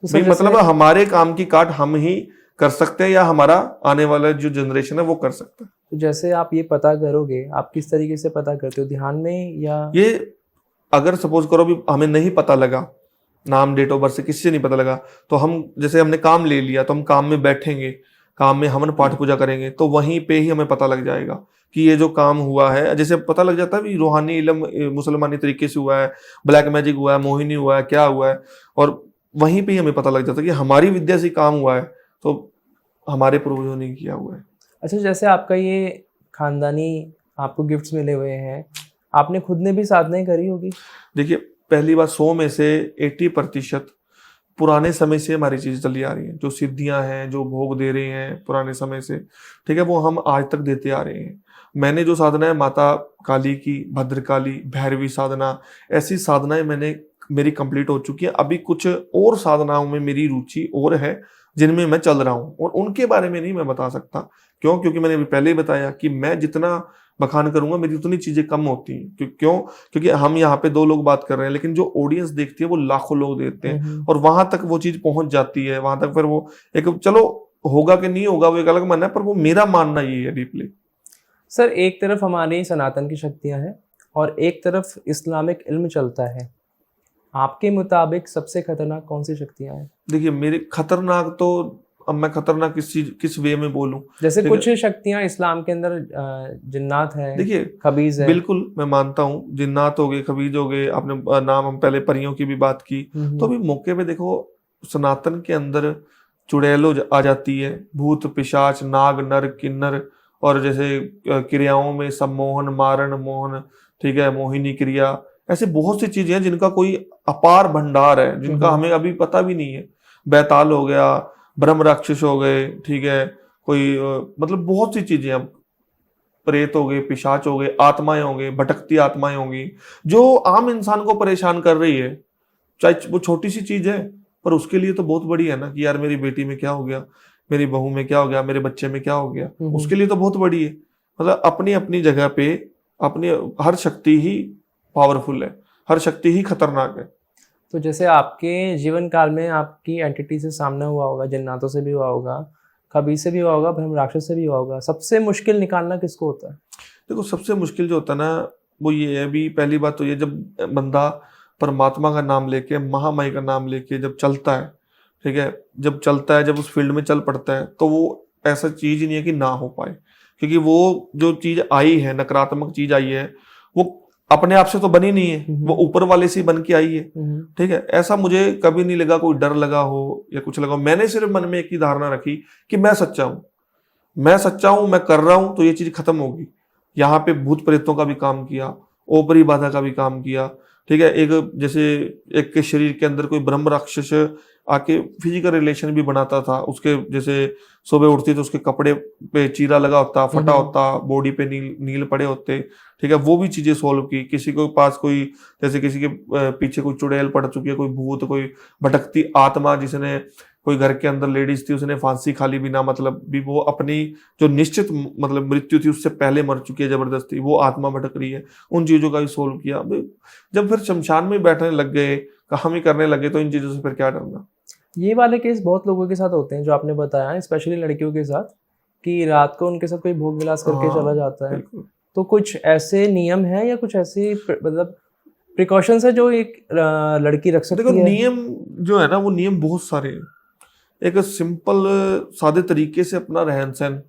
तो मतलब हमारे काम की काट हम ही कर सकते हैं या हमारा आने वाला जो जनरेशन है वो कर सकता है। तो जैसे आप ये पता करोगे, आप किस तरीके से पता करते हो, ध्यान में या? ये अगर सपोज करो भी हमें नहीं पता लगा, नाम डेट ऑफ बर्थ से किसी से नहीं पता लगा, तो हम जैसे हमने काम ले लिया तो हम काम में बैठेंगे, काम में हवन पाठ पूजा करेंगे, तो वहीं पे ही हमें पता लग जाएगा कि ये जो काम हुआ है। जैसे पता लग जाता है भी रूहानी इल्म मुसलमानी तरीके से हुआ है, ब्लैक मैजिक हुआ है, मोहिनी हुआ है, क्या हुआ है, और वहीं पे ही हमें पता लग जाता है कि हमारी विद्या से काम हुआ है, तो हमारे पूर्वजों ने किया हुआ है। अच्छा, जैसे आपका ये खानदानी आपको गिफ्ट्स मिले हुए हैं, आपने खुद ने भी साधनाएं करी होगी? देखिए पहली बार 100 में से 80% पुराने समय से हमारी चीजें चली आ रही हैं, जो सिद्धियां हैं, जो भोग दे रहे हैं पुराने समय से, ठीक है, वो हम आज तक देते आ रहे हैं। मैंने जो साधना है माता काली की, भद्रकाली, भैरवी साधना, ऐसी साधनाएं मेरी कंप्लीट हो चुकी है। अभी कुछ और साधनाओं में मेरी रुचि और है जिनमें मैं चल रहा हूं, और उनके बारे में नहीं मैं बता सकता। क्यों? क्योंकि मैंने पहले ही बताया कि मैं जितना बखान करूंगा मेरी उतनी चीजें कम होती हैं। क्यों? क्योंकि हम यहाँ पे 2 लोग बात कर रहे हैं, लेकिन जो ऑडियंस देखती है वो लाखों लोग देखते हैं, और वहां तक वो चीज पहुंच जाती है। वहां तक फिर वो एक, चलो होगा कि नहीं होगा वो एक अलग मानना है, पर वो मेरा मानना ये है डीपली। सर, एक तरफ हमारी सनातन की शक्तियां हैं और एक तरफ इस्लामिक इल्म चलता है, आपके मुताबिक सबसे खतरनाक कौन सी शक्तियां हैं? देखिए मेरे खतरनाक तो, अब मैं खतरनाक किस वे में बोलूं? जैसे कुछ शक्तियां इस्लाम के अंदर जिन्नात है, देखिए खबीज है। बिल्कुल मैं मानता हूँ, जिन्नात हो गए, खबीज हो गए, आपने नाम हम पहले परियों की भी बात की, तो अभी मौके पे देखो सनातन के अंदर चुड़ैलो आ जाती है, भूत पिशाच नाग नर किन्नर, और जैसे क्रियाओं में सम्मोहन मारण मोहन, ठीक है, मोहिनी क्रिया, ऐसे बहुत सी चीजें हैं जिनका कोई अपार भंडार है, जिनका हमें अभी पता भी नहीं है। बैताल हो गया, ब्रह्म राक्षस हो गए, ठीक है, कोई मतलब बहुत सी चीजें, अब प्रेत हो गए, पिशाच हो गए, आत्माएं होंगे, भटकती आत्माएं होंगी जो आम इंसान को परेशान कर रही है। चाहे वो छोटी सी चीज है, पर उसके लिए तो बहुत बड़ी है ना, कि यार मेरी बेटी में क्या हो गया, मेरी बहू में क्या हो गया, मेरे बच्चे में क्या हो गया, उसके लिए तो बहुत बड़ी है। मतलब अपनी अपनी जगह पे अपनी हर शक्ति ही पावरफुल है, हर शक्ति ही खतरनाक है। तो जैसे आपके जीवन काल में आपकी एंटिटी से सामना हुआ होगा, जन्नातों से भी हुआ होगा, कबीर से भी हुआ होगा, ब्रह्म राक्षस से भी हुआ होगा, सबसे मुश्किल निकालना किसको होता है? देखो सबसे मुश्किल जो होता है ना, वो ये है, अभी पहली बात तो ये, जब बंदा परमात्मा का नाम लेके, महामाई का नाम लेके जब चलता है, ठीक है, जब चलता है, जब उस फील्ड में चल पड़ता है, तो वो ऐसा चीज ही नहीं है कि ना हो पाए, क्योंकि वो जो चीज आई है, नकारात्मक चीज आई है, वो अपने आप से तो बनी नहीं है, वो ऊपर वाले से बन के आई है, ठीक है। ऐसा मुझे कभी नहीं लगा, कोई डर लगा हो या कुछ लगा हो। मैंने सिर्फ मन में एक ही धारणा रखी कि मैं सच्चा हूं, मैं सच्चा हूं, मैं कर रहा हूं, तो ये चीज खत्म होगी। यहाँ पे भूत प्रेतों का भी काम किया, ओपरी बाधा का भी काम किया, ठीक है। एक जैसे एक के शरीर के अंदर कोई ब्रह्म राक्षस आके फिजिकल रिलेशन भी बनाता था, उसके जैसे सुबह उठती तो उसके कपड़े पे चीरा लगा होता, फटा होता, बॉडी पे नील नील पड़े होते, ठीक है। वो भी चीजें सॉल्व की। किसी के पास कोई, जैसे किसी के पीछे कोई चुड़ैल पड़ चुकी है, कोई भूत, कोई भटकती आत्मा, जिसने कोई घर के अंदर लेडीज थी, उसने फांसी खा ली बिना मतलब भी, वो अपनी जो निश्चित मतलब मृत्यु थी उससे पहले मर चुकी है जबरदस्ती, वो आत्मा भटक रही है, उन चीजों का भी सोल्व किया। जब फिर शमशान में बैठने लग गए, कहानी करने लगे, तो इन चीजों से फिर क्या डरना। ये वाले केस बहुत लोगों के साथ होते हैं जो आपने बताया, स्पेशली लड़कियों के साथ, कि रात को उनके साथ कोई भोग विलास करके चला जाता है। तो कुछ ऐसे नियम है या कुछ ऐसी मतलब प्रिकॉशंस है जो एक लड़की रख सकती है? देखो नियम जो है ना, वो नियम बहुत सारे हैं। एक सिंपल सादे तरीके से अपना रहन सहन,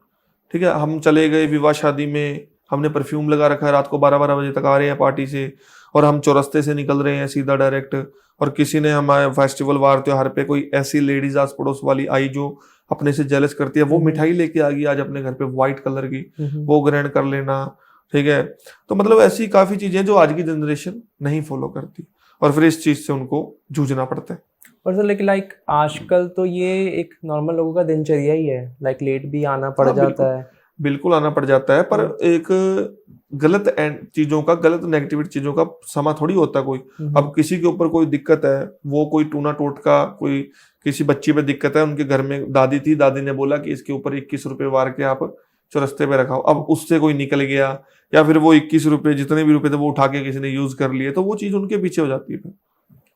ठीक है। हम चले गए विवाह शादी में, हमने परफ्यूम लगा रखा है, रात को 12-12 बजे तक आ रहे हैं पार्टी से, और हम चौरस्ते से निकल रहे हैं सीधा डायरेक्ट, और किसी ने हमारे फेस्टिवल वार त्योहार पे कोई ऐसी लेडीज आस पड़ोस वाली आई जो अपने से जेलस करती है, वो मिठाई लेके आ गई आज अपने घर पे व्हाइट कलर की, वो ग्रहण कर लेना, ठीक है। तो मतलब ऐसी काफी चीजें जो आज की जनरेशन नहीं फॉलो करती, और फिर इस चीज से उनको जूझना पड़ता है। और सर लेकिन लाइक आजकल तो ये एक नॉर्मल लोगों का दिनचर्या ही है, लाइक लेट भी आना पड़ जाता है। बिल्कुल आना पड़ जाता है, पर एक गलत चीजों का, गलत नेगेटिव चीजों का समा थोड़ी होता कोई। अब किसी के ऊपर कोई दिक्कत है, वो कोई टूना टोटका, कोई किसी बच्ची पे दिक्कत है, उनके घर में दादी थी, दादी ने बोला कि इसके ऊपर 21 रुपए वार के आप चौरस्ते पे रखाओ। अब उससे कोई निकल गया, या फिर वो 21 रुपए, जितने भी रुपए थे वो उठा के किसी ने यूज कर लिए, तो वो चीज उनके पीछे हो जाती है।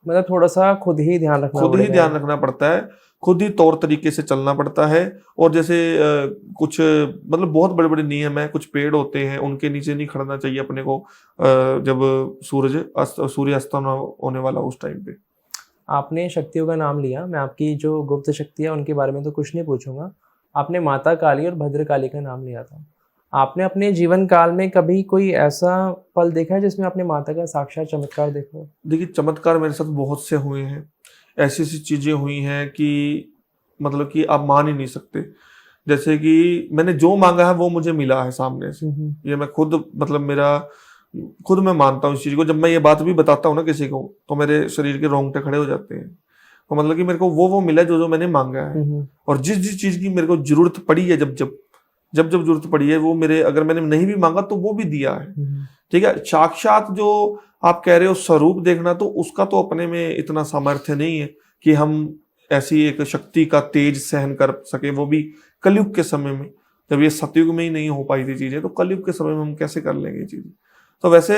मतलब थोड़ा सा खुद ही ध्यान रखना पड़ता है, खुद ही तौर तरीके से चलना पड़ता है। और जैसे कुछ मतलब बहुत बड़े बड़े नियम है, कुछ पेड़ होते हैं उनके नीचे नहीं खड़ना चाहिए अपने को, जब सूर्य अस्त होने वाला उस टाइम पे। आपने शक्तियों का नाम लिया, मैं आपकी जो गुप्त शक्तियाँ उनके बारे में तो कुछ नहीं पूछूंगा। आपने माता काली और भद्र काली का नाम लिया था। आपने अपने जीवन काल में कभी कोई ऐसा पल देखा है जिसमें आपने माता का साक्षात चमत्कार देखा हो? देखिए चमत्कार मेरे साथ बहुत से हुए हैं, ऐसी ऐसी चीजें हुई हैं कि मतलब कि आप मान ही नहीं सकते। जैसे कि मैंने जो मांगा है वो मुझे मिला है सामने से, ये मैं खुद मतलब खुद मैं मानता हूँ इस चीज को। जब मैं ये बात भी बताता हूँ ना किसी को, तो मेरे शरीर के रोंगटे खड़े हो जाते हैं। तो मतलब कि मेरे को वो मिला जो मैंने मांगा है, और जिस जिस चीज की मेरे को जरूरत पड़ी है, जब जरूरत पड़ी है, वो मेरे, अगर मैंने नहीं भी मांगा तो वो भी दिया है, ठीक है। साक्षात जो आप कह रहे हो स्वरूप देखना, तो उसका तो अपने में इतना सामर्थ्य नहीं है कि हम ऐसी एक शक्ति का तेज सहन कर सके, वो भी कलयुग के समय में। जब ये सतयुग में ही नहीं हो पाई थी चीजें, तो कलयुग के समय में हम कैसे कर लेंगे ये चीजें। तो वैसे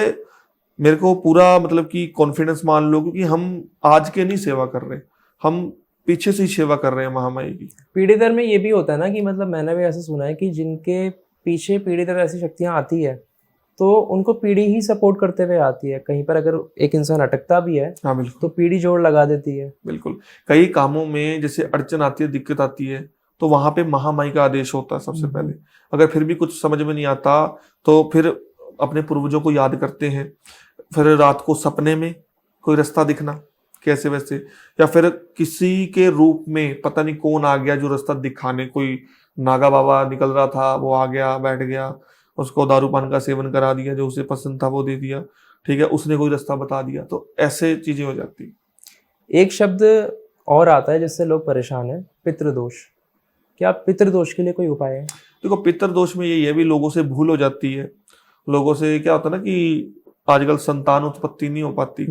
मेरे को पूरा मतलब कि कॉन्फिडेंस मान लो, क्योंकि हम आज के नहीं सेवा कर रहे, हम पीछे से ही सेवा कर रहे हैं महामाई की। पीढ़ी दर में ये भी होता है ना कि मतलब मैंने भी ऐसा सुना है कि जिनके पीछे पीढ़ी दर ऐसी शक्तियाँ आती है, तो उनको पीढ़ी ही सपोर्ट करते हुए आती है। कहीं पर अगर एक इंसान अटकता भी है, हाँ बिल्कुल, तो पीढ़ी जोड़ लगा देती है। बिल्कुल, कई कामों में जैसे अड़चन आती है, दिक्कत आती है, तो वहां पे महामाई का आदेश होता है सबसे पहले। अगर फिर भी कुछ समझ में नहीं आता, तो फिर अपने पूर्वजों को याद करते हैं। फिर रात को सपने में कोई रास्ता दिखना कैसे वैसे, या फिर किसी के रूप में पता नहीं कौन आ गया जो रास्ता दिखाने, कोई नागा बाबा निकल रहा था वो आ गया बैठ गया, उसको दारू पान का सेवन करा दिया, जो उसे पसंद था वो दे दिया, ठीक है, उसने कोई रास्ता बता दिया, तो ऐसे चीजें हो जाती। एक शब्द और आता है जिससे लोग परेशान हैं, पितृदोष। क्या पितृदोष के लिए कोई उपाय है? देखो पितृदोष में यही है भी, लोगों से भूल हो जाती है, लोगों से क्या होता है ना कि आजकल संतान उत्पत्ति नहीं हो पाती,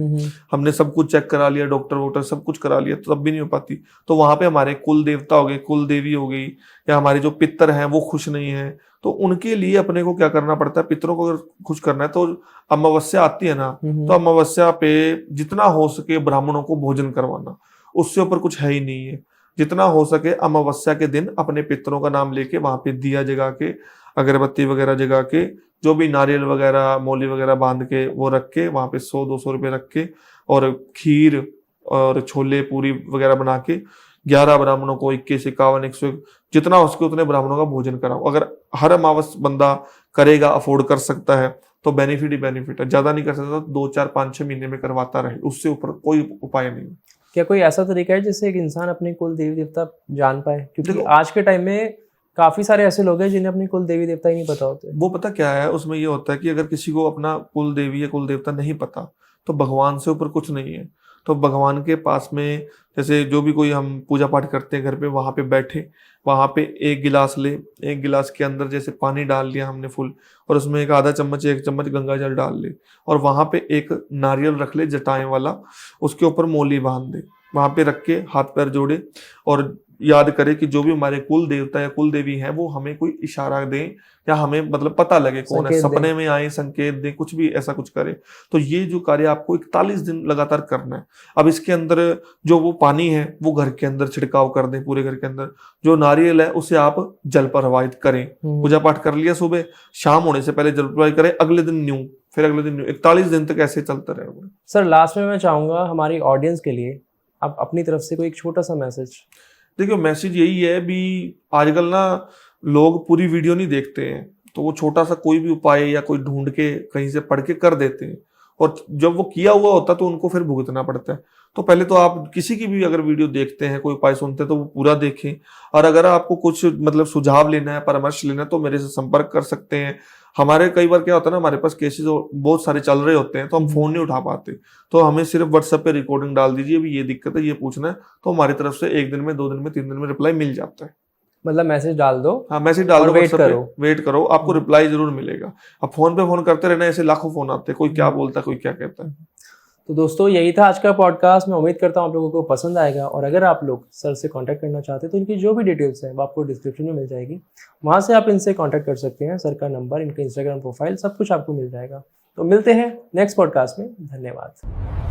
हमने सब कुछ चेक करा लिया, डॉक्टर वोक्टर सब कुछ करा लिया, तो तब भी नहीं हो पाती। तो वहां पे हमारे कुल देवता हो गए, कुल देवी हो गई, या हमारे जो पितर हैं वो खुश नहीं है, तो उनके लिए अपने को क्या करना पड़ता है, पितरों को अगर खुश करना है तो अमावस्या आती है ना, तो अमावस्या पे जितना हो सके ब्राह्मणों को भोजन करवाना, उससे ऊपर कुछ है ही नहीं है। जितना हो सके अमावस्या के दिन अपने पितरों का नाम लेके वहां पे दिया जगा के, अगरबत्ती वगैरह जगा के, जो भी नारियल वगैरह मौली वगैरह बांध के वो रख के वहां पे 100-200 रुपए रख के, और खीर और छोले पूरी वगैरह बना के 11 ब्राह्मणों को 21, 51, 101 जितना हो सके उतने ब्राह्मणों का भोजन कराओ। अगर हर अमावस बंदा करेगा, अफोर्ड कर सकता है, तो बेनिफिट ही बेनिफिट है। ज्यादा नहीं कर सकता तो 2, 4, 5, 6 महीने में करवाता रहे, उससे ऊपर कोई उपाय नहीं। क्या कोई ऐसा तरीका है जिससे एक इंसान अपने कुल देवी देवता जान पाए? क्योंकि देखो, आज के टाइम में काफी सारे ऐसे लोग हैं जिन्हें अपनी कुल देवी देवता ही नहीं पता होते। वो पता क्या है, उसमें ये होता है कि अगर किसी को अपना कुल देवी या कुल देवता नहीं पता, तो भगवान से ऊपर कुछ नहीं है। तो भगवान के पास में जैसे जो भी कोई हम पूजा पाठ करते हैं घर पे, वहां पे बैठे, वहां पे एक गिलास ले, एक गिलास के अंदर जैसे पानी डाल लिया हमने फुल, और उसमें एक आधा चम्मच 1 चम्मच गंगा जल डाल ले, और वहां पे एक नारियल रख ले जटाएं वाला, उसके ऊपर मौली बांध दे, वहां पे रख के हाथ पैर जोड़े और याद करे कि जो भी हमारे कुल देवता या कुल देवी हैं वो हमें कोई इशारा दें, या हमें मतलब पता लगे कौन है, सपने में आए संकेत दें, कुछ भी ऐसा कुछ करे। तो ये जो कार्य आपको 41 दिन लगातार करना है। अब इसके अंदर जो वो पानी है वो घर के अंदर छिड़काव कर दें, पूरे घर के अंदर। जो नारियल है उसे आप जल प्रवाहित करें। पूजा पाठ कर लिया, सुबह शाम होने से पहले जल प्रवाहित करें, अगले दिन न्यू, फिर अगले दिन न्यू, 41 दिन तक ऐसे चलता रहेगा। सर लास्ट में मैं चाहूंगा हमारी ऑडियंस के लिए आप अपनी तरफ से कोई एक छोटा सा मैसेज। देखिए मैसेज यही है भी, आजकल ना लोग पूरी वीडियो नहीं देखते हैं, तो वो छोटा सा कोई भी उपाय या कोई ढूंढ के कहीं से पढ़ के कर देते हैं, और जब वो किया हुआ होता तो उनको फिर भुगतना पड़ता है। तो पहले तो आप किसी की भी अगर वीडियो देखते हैं, कोई उपाय सुनते हैं, तो वो पूरा देखें। और अगर आपको कुछ मतलब सुझाव लेना है, परामर्श लेना है, तो मेरे से संपर्क कर सकते हैं। हमारे कई बार क्या होता है ना, हमारे पास केसेस बहुत सारे चल रहे होते हैं, तो हम फोन नहीं उठा पाते, तो हमें सिर्फ व्हाट्सएप पे रिकॉर्डिंग डाल दीजिए, अभी ये दिक्कत है, ये पूछना है, तो हमारी तरफ से 1 दिन में, 2 दिन में, 3 दिन में रिप्लाई मिल जाता है। मतलब मैसेज डाल दो। हाँ मैसेज डाल दो, वेट करो, आपको हम्म। रिप्लाई जरूर मिलेगा। अब फोन पे फोन करते रहना, ऐसे लाखों फोन आते हैं, कोई क्या बोलता है, कोई क्या कहता है। तो दोस्तों यही था आज का पॉडकास्ट। मैं उम्मीद करता हूँ आप लोगों को पसंद आएगा, और अगर आप लोग सर से कांटेक्ट करना चाहते हैं तो इनकी जो भी डिटेल्स हैं वो आपको डिस्क्रिप्शन में मिल जाएगी, वहाँ से आप इनसे कांटेक्ट कर सकते हैं। सर का नंबर, इनका इंस्टाग्राम प्रोफाइल, सब कुछ आपको मिल जाएगा। तो मिलते हैं नेक्स्ट पॉडकास्ट में। धन्यवाद।